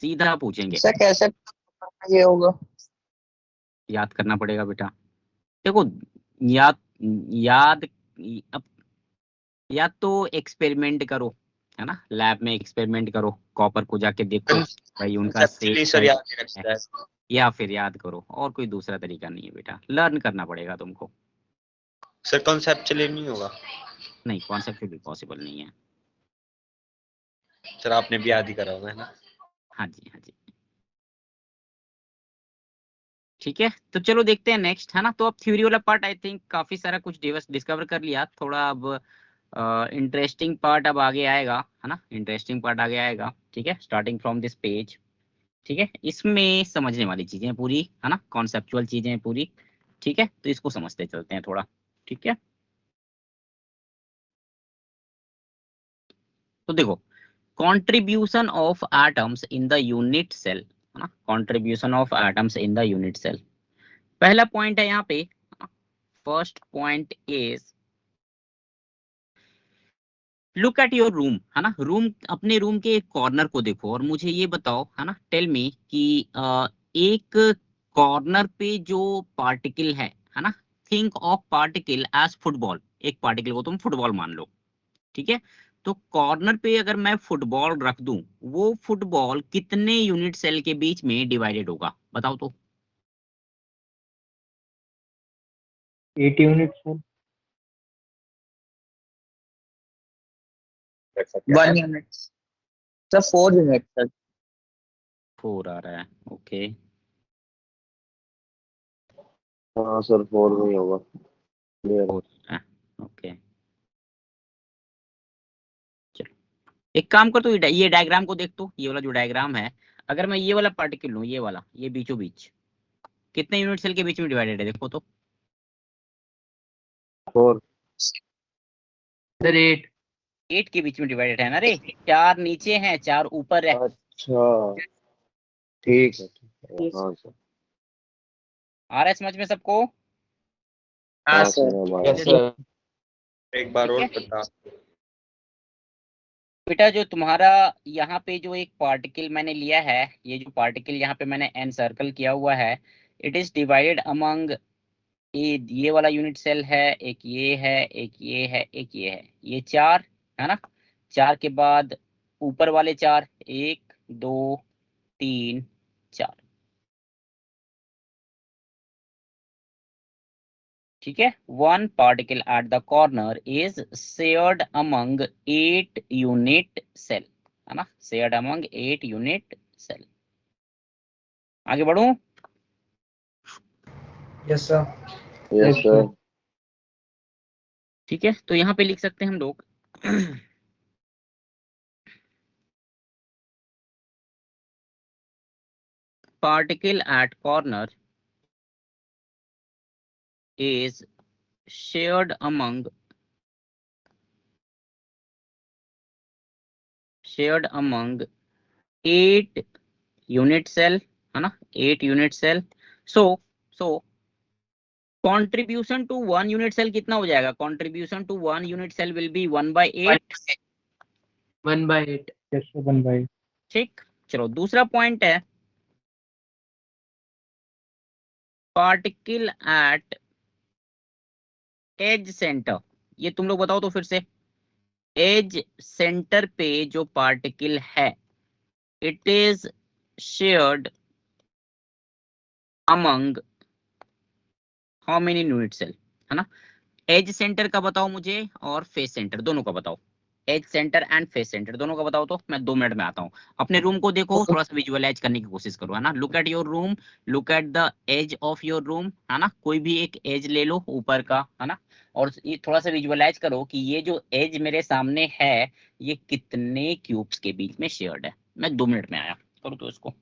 Speaker 3: सीधा पूछेंगे।
Speaker 5: सर कैसे ये होगा
Speaker 3: याद करना पड़ेगा बेटा। देखो, याद याद अब या तो एक्सपेरिमेंट करो, है ना, लैब में एक्सपेरिमेंट करो, कॉपर को जाके देखो भाई उनका
Speaker 9: कंसेप्चुअली सर याद नहीं रखता है।
Speaker 3: या फिर याद करो, और कोई दूसरा तरीका नहीं है बेटा, लर्न करना पड़ेगा तुमको।
Speaker 9: सर कंसेप्चुअली नहीं होगा।
Speaker 3: नहीं, कॉन्सेप्ट भी पॉसिबल नहीं है।
Speaker 9: सर आपने भी याद ही करा होगा, है ना।
Speaker 3: हाँ जी, हाँ जी। ठीक है, तो चलो देखते हैं नेक्स्ट, है ना। तो अब थ्योरी वाला पार्ट आई थिंक काफी सारा कुछ डिस्कवर कर लिया, थोड़ा अब इंटरेस्टिंग पार्ट अब आगे आएगा, है ना, इंटरेस्टिंग पार्ट आगे आएगा। ठीक है, स्टार्टिंग फ्रॉम दिस पेज। ठीक है, इसमें समझने वाली चीजें हैं पूरी, है ना, कॉन्सेप्चुअल चीजें हैं पूरी। ठीक है, तो इसको समझते चलते हैं थोड़ा। ठीक है, तो देखो, contribution of atoms in the unit cell, है ना, contribution of atoms in the unit cell. पहला पॉइंट है यहाँ पे, first point is look at your room, है ना। रूम, अपने रूम के एक कॉर्नर को देखो और मुझे ये बताओ, है ना, टेल मी कि एक कॉर्नर पे जो पार्टिकल है ना, think of particle as football, एक पार्टिकल को तुम फुटबॉल मान लो। ठीक है, तो कॉर्नर पे अगर मैं फुटबॉल रख दूं, वो फुटबॉल कितने यूनिट सेल के बीच में डिवाइडेड होगा, बताओ तो।
Speaker 7: 8 unit sir.
Speaker 5: 1 unit sir 4 unit sir
Speaker 3: 4 आ रहा है, ओके।
Speaker 1: हाँ सर 4 में ही होगा। क्लियर।
Speaker 3: 4 आ रहा है, ओके। चलो एक काम कर, तो ये डायग्राम को देख, तो ये वाला जो डायग्राम है, अगर मैं ये वाला पार्टिकल लूं, ये वाला, ये बीचों बीच कितने यूनिट सेल के बीच में डिवाइडेड है, देखो तो।
Speaker 1: 4।
Speaker 6: सर 8
Speaker 3: 8 के बीच में डिवाइडेड है ना रे, 4 नीचे हैं, 4 ऊपर है।
Speaker 1: अच्छा ठीक है हाँ सर।
Speaker 3: आ रहा है समझ में सबको?
Speaker 5: हाँ
Speaker 1: हाँ
Speaker 5: सर
Speaker 1: सर अब आया।
Speaker 5: यस सर
Speaker 9: एक बार
Speaker 3: ठीक
Speaker 9: और
Speaker 3: है
Speaker 9: बता।
Speaker 3: बेटा, जो तुम्हारा यहाँ पे जो एक पार्टिकल मैंने लिया है, ये जो पार्टिकल यहाँ पे मैंने एन सर्कल किया हुआ है, इट इज डिवाइडेड अमंग, ये वाला यूनिट सेल है, एक ये है, एक ये है, एक ये है, ये 4 है ना। 4 के बाद ऊपर वाले 4, 1 2 3 4। ठीक है, 1 particle at the corner is shared among 8 unit cell, है ना, शेयर्ड अमंग 8 यूनिट सेल। आगे बढ़ूं?
Speaker 2: Yes sir.
Speaker 1: Yes sir.
Speaker 3: ठीक है, तो यहाँ पे लिख सकते हैं हम लोग particle at corner is shared among 8 unit cell, है ना, 8 unit cell. So contribution to 1 unit cell कितना हो जाएगा? Contribution to 1 unit cell will be 1/8।
Speaker 6: 1/8
Speaker 7: yes sir 1/8।
Speaker 3: ठीक, चलो दूसरा पॉइंट है, पार्टिकल एट एज सेंटर, ये तुम लोग बताओ तो फिर से, एज सेंटर पे जो पार्टिकल है it is shared among how many unit cell, है ना। एज सेंटर का बताओ मुझे और फेस सेंटर दोनों का बताओ। Edge centre and face centre दोनों का बताओ, तो मैं 2 मिनट में आता हूँ। अपने रूम को देखो, थोड़ा सा विजुअलाइज करने की कोशिश करो, है ना। Look at your room, look at the edge of your room, है ना। कोई भी एक एज ले लो ऊपर का, है ना, और ये थोड़ा सा विजुअलाइज करो कि ये जो एज मेरे सामने है ये कितने क्यूब्स के बीच में शेयर्ड है। मैं 2 मिनट में आया, करो तो इसको।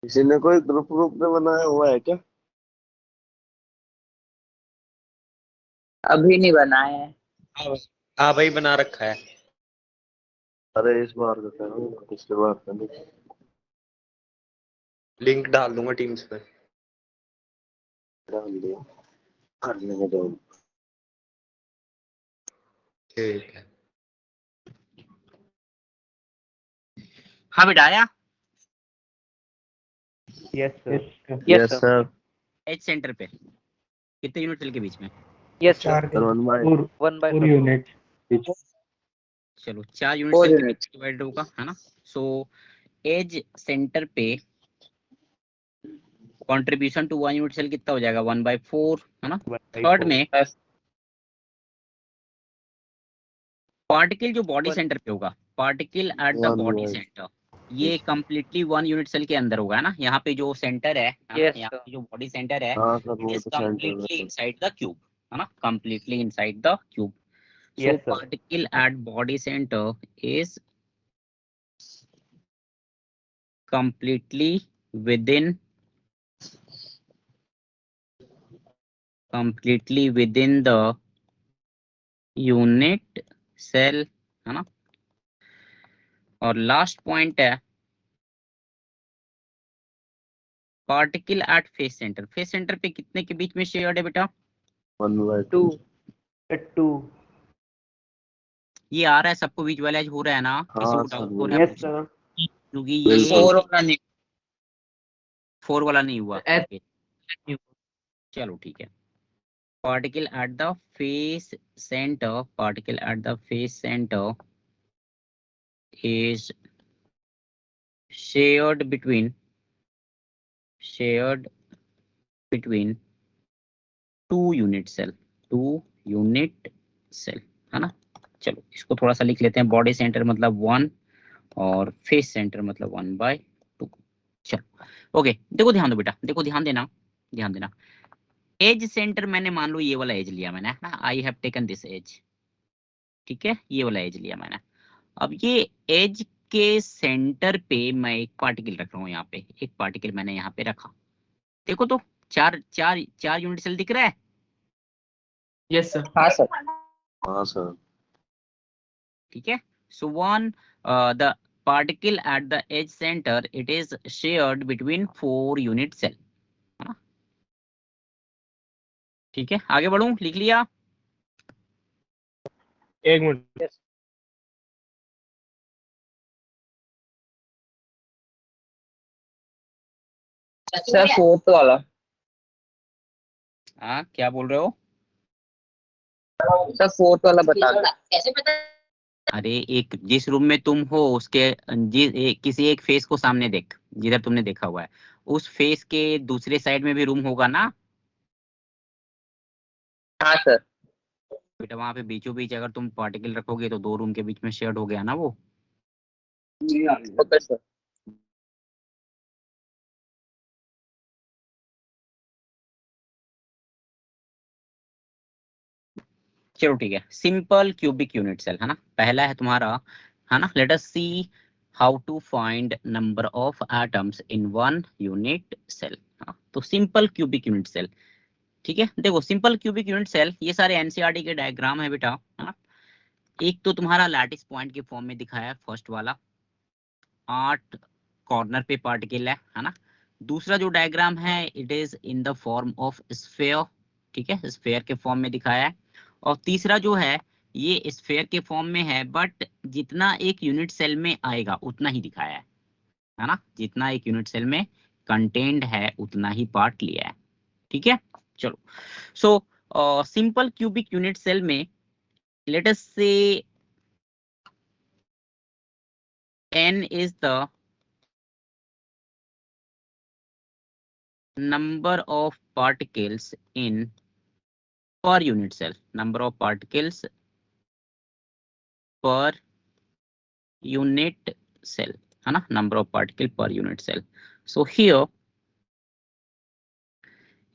Speaker 1: किसी ने कोई ग्रुप ग्रुप में बनाया हुआ है क्या?
Speaker 5: अभी नहीं बनाए हैं।
Speaker 9: हाँ भाई बना रखा है।
Speaker 1: अरे इस बार का करो, पिछले बार का नहीं।
Speaker 9: लिंक डाल दूंगा टीम्स पे।
Speaker 1: डाल दिया, करने में दो।
Speaker 9: ठीक है।
Speaker 3: हाँ बेटा आया।
Speaker 7: Yes sir.
Speaker 1: Yes sir.
Speaker 3: Edge centre पे कितने यूनिट सेल के बीच में?
Speaker 5: Yes sir.
Speaker 2: 4
Speaker 1: 1 by
Speaker 5: 1/4
Speaker 7: unit.
Speaker 3: चलो 4 यूनिट
Speaker 5: 4
Speaker 3: सेल के
Speaker 5: यूनिट।
Speaker 3: बीच डिवाइड होगा, है ना। सो एज सेंटर पे कंट्रीब्यूशन टू 1 यूनिट सेल कितना हो जाएगा? 1/4, है ना। थर्ड में पार्टिकल जो बॉडी सेंटर पे होगा, particle at the
Speaker 1: 1
Speaker 3: body
Speaker 1: by
Speaker 3: centre, ये कंप्लीटली 1 यूनिट सेल के अंदर होगा, है ना। यहाँ पे जो सेंटर है ना,
Speaker 5: Yes,
Speaker 3: यहाँ
Speaker 5: sir.
Speaker 3: पे जो बॉडी सेंटर है
Speaker 1: हाँ सर,
Speaker 3: इट
Speaker 1: वो
Speaker 3: इज
Speaker 1: तो सेंटर में
Speaker 3: completely
Speaker 1: sir.
Speaker 3: Inside the cube, है ना, completely inside the cube. So
Speaker 7: Yes, sir.
Speaker 3: particle at body center is completely within the unit cell, है ना। और लास्ट पॉइंट है particle at face centre. Face centre पे कितने के बीच में शेयर्ड है बेटा?
Speaker 1: 1 बाय
Speaker 5: 2.
Speaker 7: 2।
Speaker 3: ये आ रहा है सबको, विजुअलाइज हो रहा है ना? किसी
Speaker 1: हाँ
Speaker 3: को
Speaker 1: सर,
Speaker 3: डाउट हो
Speaker 1: वो
Speaker 3: रहा है?
Speaker 7: Yes sir.
Speaker 3: क्योंकि ये
Speaker 1: बिल्कुल।
Speaker 5: 4 वाला नहीं।
Speaker 3: 4 वाला नहीं हुआ।
Speaker 6: F-
Speaker 3: Okay, चलो ठीक है। Particle at the face centre, particle at the face centre is shared between 2 unit cell, 2 unit cell, है ना। चलो इसको थोड़ा सा लिख लेते हैं। बॉडी सेंटर मतलब 1 और फेस सेंटर मतलब 1/2। चलो ओके, देखो ध्यान दो बेटा, देखो ध्यान देना, ध्यान देना। एज सेंटर मैंने मान लो ये वाला एज लिया मैंने, है ना। I have taken this edge, ठीक है, ये वाला एज लिया मैंने। अब ये एज के सेंटर पे मैं एक पार्टिकल रख रहा हूँ, यहाँ पे एक पार्टिकल मैंने यहाँ पे रखा। देखो तो चार चार चार यूनिट सेल दिख रहा है,
Speaker 6: यस सर।
Speaker 5: हाँ सर।
Speaker 1: हाँ सर।
Speaker 3: ठीक है। So one the particle at the edge center it is shared between 4 unit cell, है ना? ठीक है, आगे बढ़ूं, लिख लिया?
Speaker 7: एक मिनट।
Speaker 5: सर फोर्थ वाला।
Speaker 3: हाँ, क्या बोल रहे हो?
Speaker 5: सर फोर्थ वाला बता दो।
Speaker 3: अरे एक जिस रूम में तुम हो उसके किसी एक फेस को सामने देख, जिधर तुमने देखा हुआ है उस फेस के दूसरे साइड में भी रूम होगा ना
Speaker 5: हाँ सर।
Speaker 3: बेटा? वहां पे बीचों बीच अगर तुम पार्टिकल रखोगे तो 2 रूम के बीच में शेयर्ड हो गया ना वो।
Speaker 5: Okay sir.
Speaker 3: चलो ठीक है, सिंपल क्यूबिक यूनिट सेल है ना, पहला है तुम्हारा, है ना? Let us see how to find number of atoms in one unit cell. तो सिंपल क्यूबिक यूनिट सेल, ठीक है। देखो सिंपल क्यूबिक यूनिट सेल, ये सारे एनसीईआरटी के डायग्राम है बेटा, है ना? एक तो तुम्हारा लैटिस पॉइंट के फॉर्म में दिखाया है फर्स्ट वाला, 8 कॉर्नर पे पार्टिकल है ना? दूसरा जो डायग्राम है it is in the form of sphere, ठीक है, स्फेयर के फॉर्म में दिखाया है। और तीसरा जो है ये स्फेयर के फॉर्म में है बट जितना एक यूनिट सेल में आएगा उतना ही दिखाया है ना? जितना एक यूनिट सेल में कंटेंट है उतना ही पार्ट लिया है, ठीक है। चलो, so simple cubic unit cell में let us say n is the number of particles in per unit cell, number of particles per unit cell, है ना? number of particle per unit cell. So here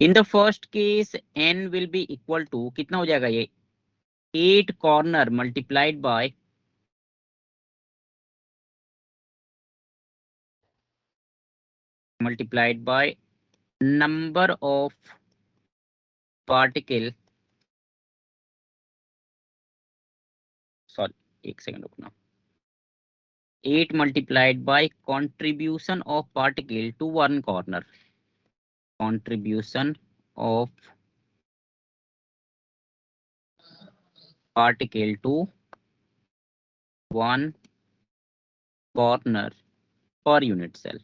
Speaker 3: in the first case n will be equal to कितना हो जाएगा ये 8 corner multiplied by number of particle, sorry एक second रुकना, 8 multiplied by contribution of particle to one corner, contribution of particle to one corner per unit cell,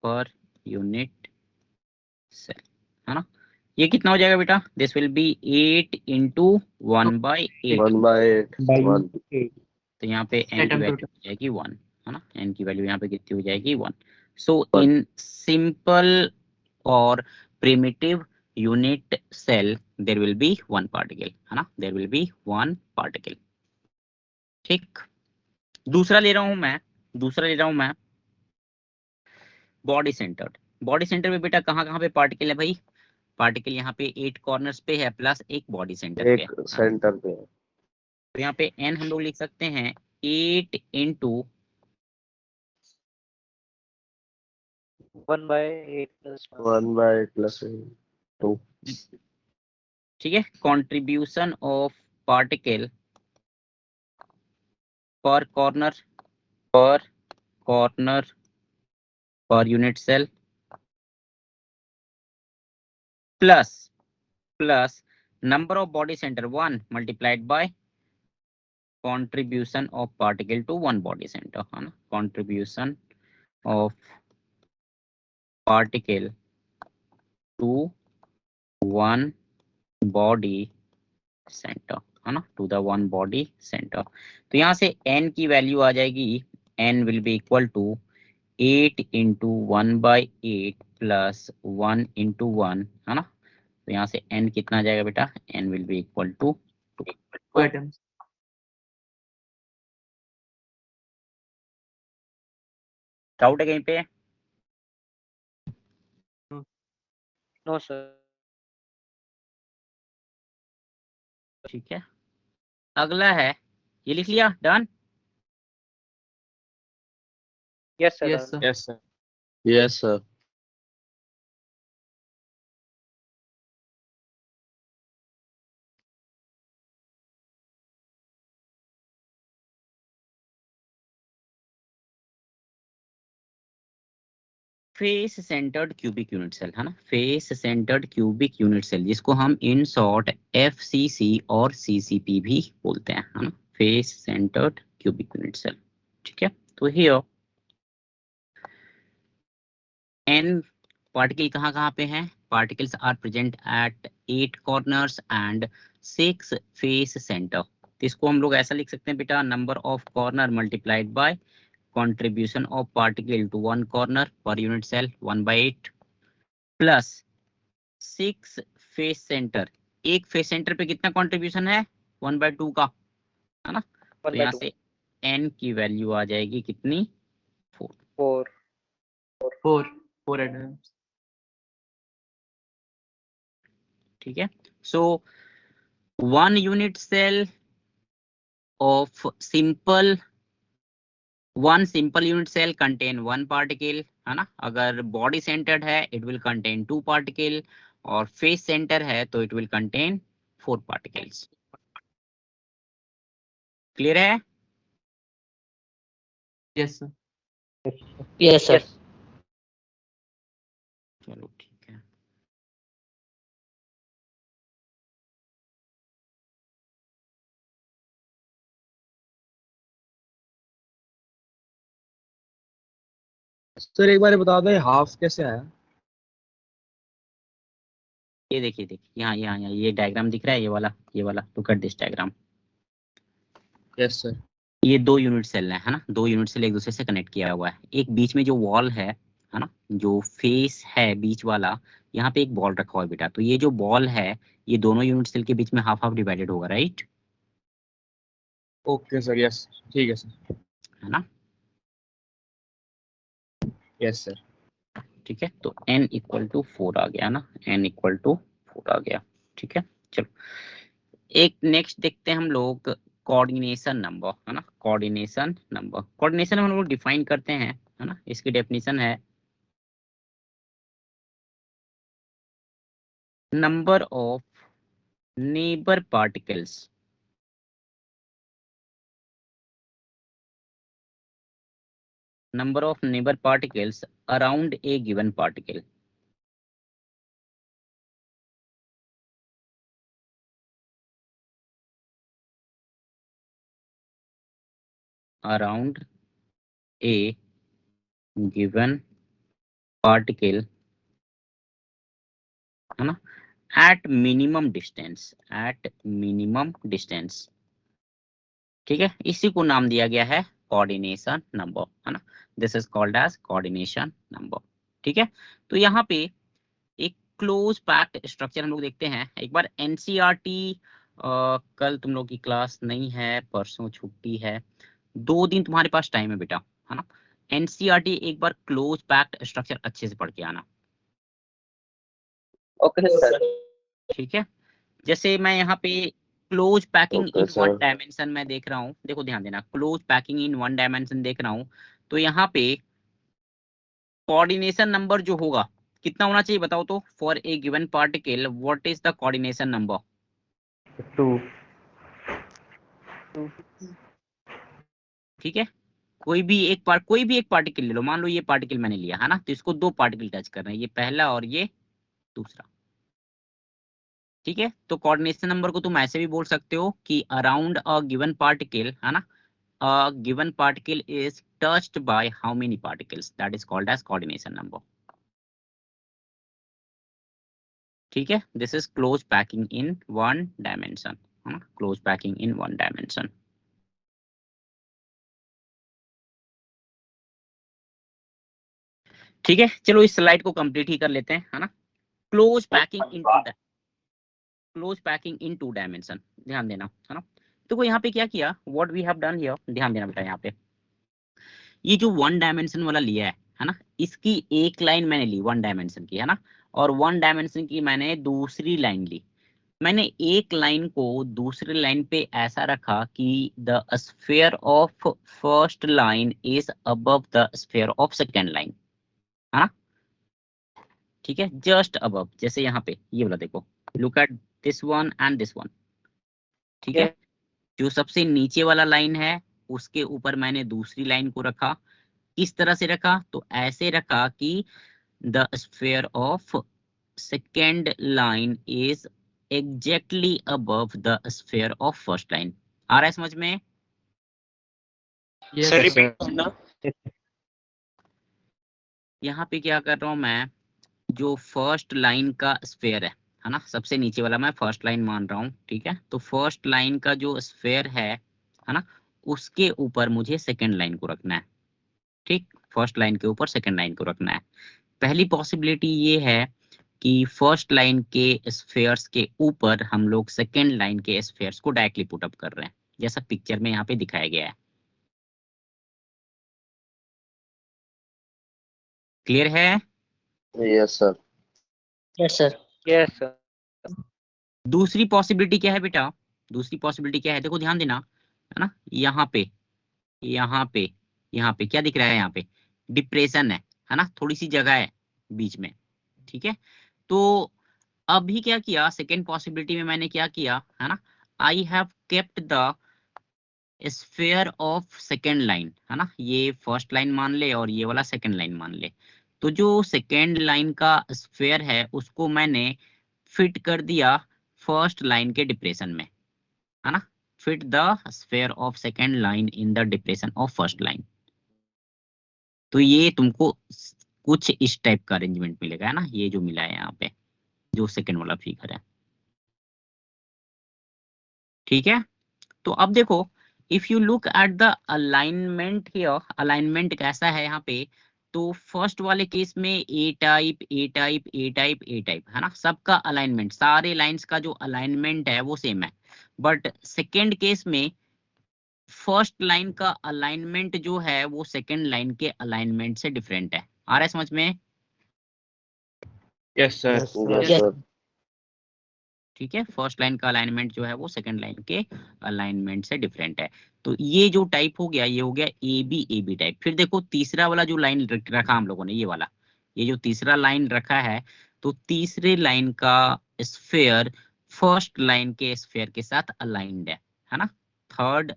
Speaker 3: per unit cell, है ना? ये कितना हो जाएगा बेटा? दिस विल बी 8 इंटू 1/8,
Speaker 1: 1/8 1
Speaker 3: तो यहाँ पे n की
Speaker 6: Atom
Speaker 3: वैल्यू
Speaker 6: total.
Speaker 3: हो जाएगी 1, है ना? n की वैल्यू यहाँ पे कितनी हो जाएगी 1। सो इन सिंपल और primitive unit cell there will be 1 particle, है ना? देयर विल बी 1 पार्टिकल, ठीक। दूसरा ले रहा हूं मैं बॉडी सेंटर्ड। बॉडी सेंटर में बेटा कहाँ कहाँ पे पार्टिकल है भाई? पार्टिकल यहाँ पे 8 कॉर्नर्स पे है प्लस एक बॉडी सेंटर पे
Speaker 1: एक
Speaker 3: है।
Speaker 1: सेंटर पे है।
Speaker 3: तो यहाँ पे n हम लोग लिख सकते हैं 8 इंटू
Speaker 1: 1/8 प्लस 2,
Speaker 3: ठीक है, कंट्रीब्यूशन ऑफ पार्टिकल पर कॉर्नर पर unit cell plus number of body center 1 multiplied by contribution of particle to one body center, है ना? contribution of particle to one body center, है ना? to the one body center। तो यहाँ से n की वैल्यू आ जाएगी, n will be equal to 8 into 1/8 plus 1 into 1, है ना? तो यहाँ से n कितना आ जाएगा बेटा? n will be equal to 2।
Speaker 6: Atoms.
Speaker 3: Doubt है कहीं पे?
Speaker 5: No sir.
Speaker 3: ठीक है, अगला है, ये लिख लिया, done?
Speaker 5: Yes sir.
Speaker 6: Yes sir.
Speaker 7: Yes sir.
Speaker 1: Yes sir.
Speaker 3: Face centred cubic unit cell है ना, face centred cubic unit cell, जिसको हम इन शॉर्ट FCC और CCP भी बोलते हैं, है ना, face centred cubic unit cell. ठीक है, तो हियर n पार्टिकल कहाँ कहाँ पे हैं, particles are present at 8 corners and 6 face centre. इसको हम लोग ऐसा लिख सकते हैं बेटा, number of corner multiplied by contribution of particle to one corner per unit cell 1/8 plus 6 face center। एक फेस सेंटर पे कितना कंट्रीब्यूशन है, 1/2 का, है ना, तो यहाँ से n की वैल्यू आ जाएगी कितनी, 4।
Speaker 6: 4 एटम्स।
Speaker 3: ठीक है, so 1 unit cell of one simple unit cell contain 1 particle, है ना, अगर बॉडी सेंटर्ड है it will contain 2 particle, और फेस सेंटर है तो it will contain 4 particles। Clear है?
Speaker 6: Yes sir.
Speaker 5: Yes, sir.
Speaker 3: चलो ठीक है,
Speaker 7: सर एक बार बता दो हाफ कैसे आया?
Speaker 3: ये देखिए यहाँ यहाँ यहाँ ये डायग्राम दिख रहा है, ये वाला look at this diagram.
Speaker 7: Yes sir.
Speaker 3: ये 2 यूनिट सेल है ना, 2 यूनिट सेल एक दूसरे से कनेक्ट किया हुआ है। एक बीच में जो वॉल है ना, जो फेस है बीच वाला, यहाँ पे एक बॉल रखा हुआ है बेटा, तो ये जो बॉल है ये दोनों यूनिट सेल के बीच में हाफ हाफ डिवाइडेड होगा, राइट?
Speaker 7: ओके सर, यस ठीक है सर।
Speaker 3: है ना,
Speaker 7: यस सर।
Speaker 3: ठीक है, तो n इक्वल टू 4 आ गया ना, n इक्वल टू 4 आ गया। ठीक है, चलो एक नेक्स्ट देखते हैं हम लोग, कोऑर्डिनेशन नंबर, है ना, कोऑर्डिनेशन नंबर। कोऑर्डिनेशन हम लोग डिफाइन करते हैं, है ना, इसकी डेफिनेशन है number of neighbour particles around a given particle. around a given particle, है ना, at minimum distance। ठीक है, इसी को नाम दिया गया है कोऑर्डिनेशन नंबर, है ना, this is called as coordination number. ठीक है, तो यहाँ पे एक क्लोज पैक्ड स्ट्रक्चर हम लोग देखते हैं। एक बार NCERT, कल तुम लोग की क्लास नहीं है, परसों छुट्टी है, 2 दिन तुम्हारे पास टाइम है बेटा, है ना, NCERT एक बार क्लोज पैक्ड स्ट्रक्चर अच्छे से पढ़ के आना।
Speaker 5: Okay, sir.
Speaker 3: ठीक है, जैसे मैं यहाँ पे क्लोज पैकिंग
Speaker 1: Okay,
Speaker 3: इन
Speaker 1: sir.
Speaker 3: 1 डायमेंशन में देख रहा हूँ, देखो ध्यान देना, क्लोज पैकिंग इन 1 डायमेंशन देख रहा हूँ, तो यहाँ पे कोऑर्डिनेशन नंबर जो होगा कितना होना चाहिए बताओ तो, for a given particle what is the coordination number?
Speaker 7: 2।
Speaker 3: ठीक है, कोई भी एक पार्टिकल ले लो, मान लो ये पार्टिकल मैंने लिया, है ना, तो इसको 2 पार्टिकल टच कर रहे हैं, ये पहला और ये दूसरा। ठीक है, तो कोऑर्डिनेशन नंबर को तुम ऐसे भी बोल सकते हो कि अराउंड अ गिवन पार्टिकल, है ना, a given particle is touched by how many particles, that is called as coordination number. ठीक है, this is close packing in 1 dimension, है ना, क्लोज पैकिंग इन 1 डायमेंशन। ठीक है, चलो इस स्लाइड को कंप्लीट ही कर लेते हैं, है ना, क्लोज पैकिंग इन 2 डायमेंशन। ध्यान देना, है ना, तो वो यहाँ पे क्या किया, what we have done here, ध्यान देना बेटा, यहाँ पे ये जो 1 डायमेंशन वाला लिया है ना, इसकी एक लाइन मैंने ली 1 डायमेंशन की, है ना, और 1 डायमेंशन की मैंने दूसरी लाइन ली। मैंने एक लाइन को दूसरी लाइन पे ऐसा रखा कि the sphere of first line is above the sphere of second line, है ना, ठीक है, जस्ट अबव। जैसे यहाँ पे ये वाला देखो, look at this one and this one. ठीक है, जो सबसे नीचे वाला लाइन है उसके ऊपर मैंने दूसरी लाइन को रखा। किस तरह से रखा, तो ऐसे रखा कि the sphere of second line is exactly above the sphere of first line. आ रहा है समझ में?
Speaker 6: Yes,
Speaker 9: sir
Speaker 6: sir.
Speaker 9: रिपीट करना।
Speaker 3: यहाँ पे क्या कर रहा हूँ मैं, जो फर्स्ट लाइन का स्फेयर है ना, सबसे नीचे वाला मैं फर्स्ट लाइन मान रहा हूँ, ठीक है। तो फर्स्ट लाइन का जो स्फेयर है ना, उसके ऊपर मुझे सेकंड लाइन को रखना है, ठीक। फर्स्ट लाइन के ऊपर सेकंड लाइन को रखना है। पहली पॉसिबिलिटी ये है कि फर्स्ट लाइन के स्फेयर्स के ऊपर हम लोग सेकंड लाइन के स्फेयर्स को डायरेक्टली पुट अप कर रहे हैं, जैसा पिक्चर में यहाँ पे दिखाया गया है। क्लियर है?
Speaker 1: Yes sir.
Speaker 8: Yes sir.
Speaker 5: Yes, sir.
Speaker 3: दूसरी पॉसिबिलिटी क्या है बेटा? दूसरी पॉसिबिलिटी क्या है, देखो ध्यान देना, है ना। यहाँ पे यहाँ पे यहाँ पे क्या दिख रहा है, यहाँ पे डिप्रेशन है ना, थोड़ी सी जगह है बीच में, ठीक है। तो अभी क्या किया, सेकेंड पॉसिबिलिटी में मैंने क्या किया है ना, I have kept the sphere of second line, है ना। ये फर्स्ट लाइन मान ले और ये वाला सेकेंड लाइन मान ले। तो जो सेकेंड लाइन का स्फेयर है उसको मैंने फिट कर दिया फर्स्ट लाइन के डिप्रेशन में, है ना। Fit the sphere of second line in the depression of first line. तो ये तुमको कुछ इस टाइप का अरेंजमेंट मिलेगा, है ना, ये जो मिला है यहाँ पे, जो सेकेंड वाला फिगर है, ठीक है। तो अब देखो, if you look at the alignment here, alignment कैसा है यहाँ पे, तो फर्स्ट वाले केस में A type A type A type A type, है ना, सबका अलाइनमेंट, सारे लाइंस का जो अलाइनमेंट है वो सेम है। बट सेकेंड केस में फर्स्ट लाइन का अलाइनमेंट जो है वो सेकेंड लाइन के अलाइनमेंट से डिफरेंट है। आ रहा है समझ में?
Speaker 9: Yes sir.
Speaker 1: Yes sir.
Speaker 3: ठीक है, फर्स्ट लाइन का अलाइनमेंट जो है वो सेकंड लाइन के अलाइनमेंट से डिफरेंट है। तो ये जो टाइप हो गया, ये हो गया ए बी टाइप। फिर देखो तीसरा वाला जो लाइन रखा हम लोगों ने, ये वाला, ये जो तीसरा लाइन रखा है, तो तीसरे लाइन का स्फेयर फर्स्ट लाइन के स्फेयर के साथ अलाइंड है ना। Third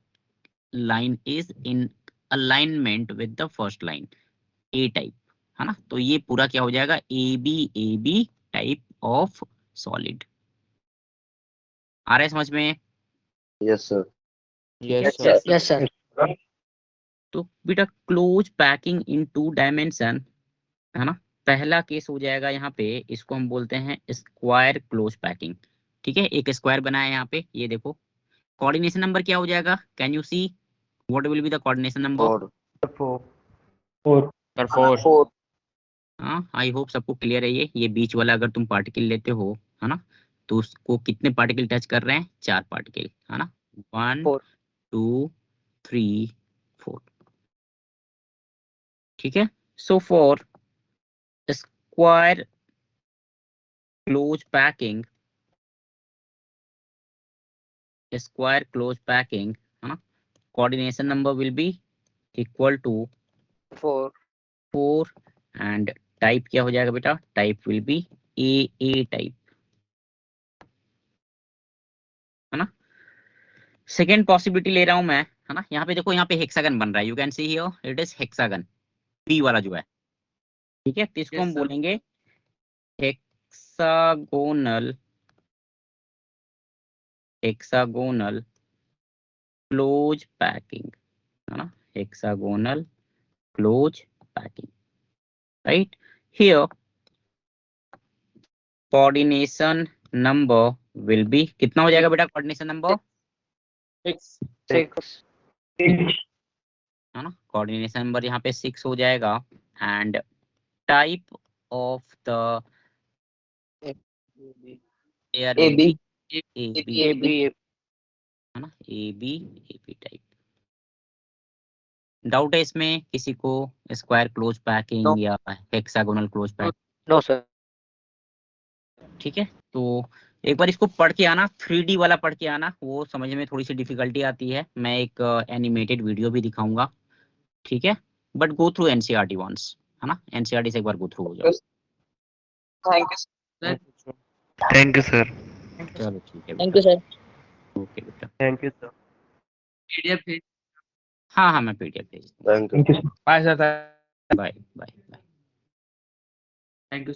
Speaker 3: line is in alignment with the first line, A type, है ना। तो ये पूरा क्या हो जाएगा, A B type of solid. आ रहा है समझ में?
Speaker 1: Yes sir.
Speaker 5: Yes, sir.
Speaker 8: Yes sir.
Speaker 3: तो बेटा क्लोज पैकिंग इन 2 डायमेंशन, है ना, पहला केस हो जाएगा यहाँ पे, इसको हम बोलते हैं स्क्वायर क्लोज पैकिंग, ठीक है। एक स्क्वायर बनाया यहाँ पे, ये देखो। कोऑर्डिनेशन नंबर क्या हो जाएगा, can you see what will be the coordination number?
Speaker 1: 4।
Speaker 9: Sir 4।
Speaker 5: 4.
Speaker 3: हाँ, आई होप सबको क्लियर है। ये बीच वाला अगर तुम पार्टिकल लेते हो, है ना, तो उसको कितने पार्टिकल टच कर रहे हैं, 4 पार्टिकल, है ना, 1
Speaker 5: 4.
Speaker 3: 2 3 4, ठीक है। So for square close packing, square close packing, है ना, coordination number will be equal to
Speaker 5: 4.
Speaker 3: 4 and type क्या हो जाएगा बेटा, type will be A type, है ना। सेकेंड पॉसिबिलिटी ले रहा हूं मैं, है ना। यहाँ पे देखो, यहाँ पे हेक्सागन बन रहा है, you can see here it is hexagon, B वाला जो है, ठीक है। तो इसको
Speaker 6: Yes,
Speaker 3: हम
Speaker 6: sir.
Speaker 3: बोलेंगे हेक्सागोनल, हेक्सागोनल क्लोज पैकिंग, है ना, hexagonal close packing, right. Here coordination number will B, कितना हो जाएगा बेटा कोऑर्डिनेशन नंबर?
Speaker 5: 6.
Speaker 3: है ना, कोऑर्डिनेशन नंबर यहाँ पे 6 हो जाएगा। And type of the air will
Speaker 5: AB.
Speaker 3: B A B,
Speaker 5: AB.
Speaker 3: है ना, ए बी टाइप। डाउट है इसमें किसी को, स्क्वायर क्लोज
Speaker 5: No.
Speaker 3: पैकिंग या hexagonal close packing?
Speaker 5: No, sir.
Speaker 3: ठीक है। तो एक बार इसको पढ़ के आना, 3D वाला पढ़ के आना, वो समझने में थोड़ी सी डिफिकल्टी आती है। मैं एक एनिमेटेड वीडियो भी दिखाऊंगा, ठीक है। But go through NCERT once, है ना, एनसीईआरटी से एक बार गो थ्रू हो जाओ।
Speaker 5: Thank you, sir.
Speaker 9: Thank you sir.
Speaker 3: चलो ठीक है
Speaker 8: थैंक यू
Speaker 3: बेटा,
Speaker 8: सर।
Speaker 3: ओके बेटा।
Speaker 7: Thank you sir.
Speaker 6: PDF भेज
Speaker 3: हाँ हाँ, मैं पीडीएफ भेज दूंगा।
Speaker 1: Thank you.
Speaker 9: Bye sir.
Speaker 3: Bye bye bye.
Speaker 6: Thank you.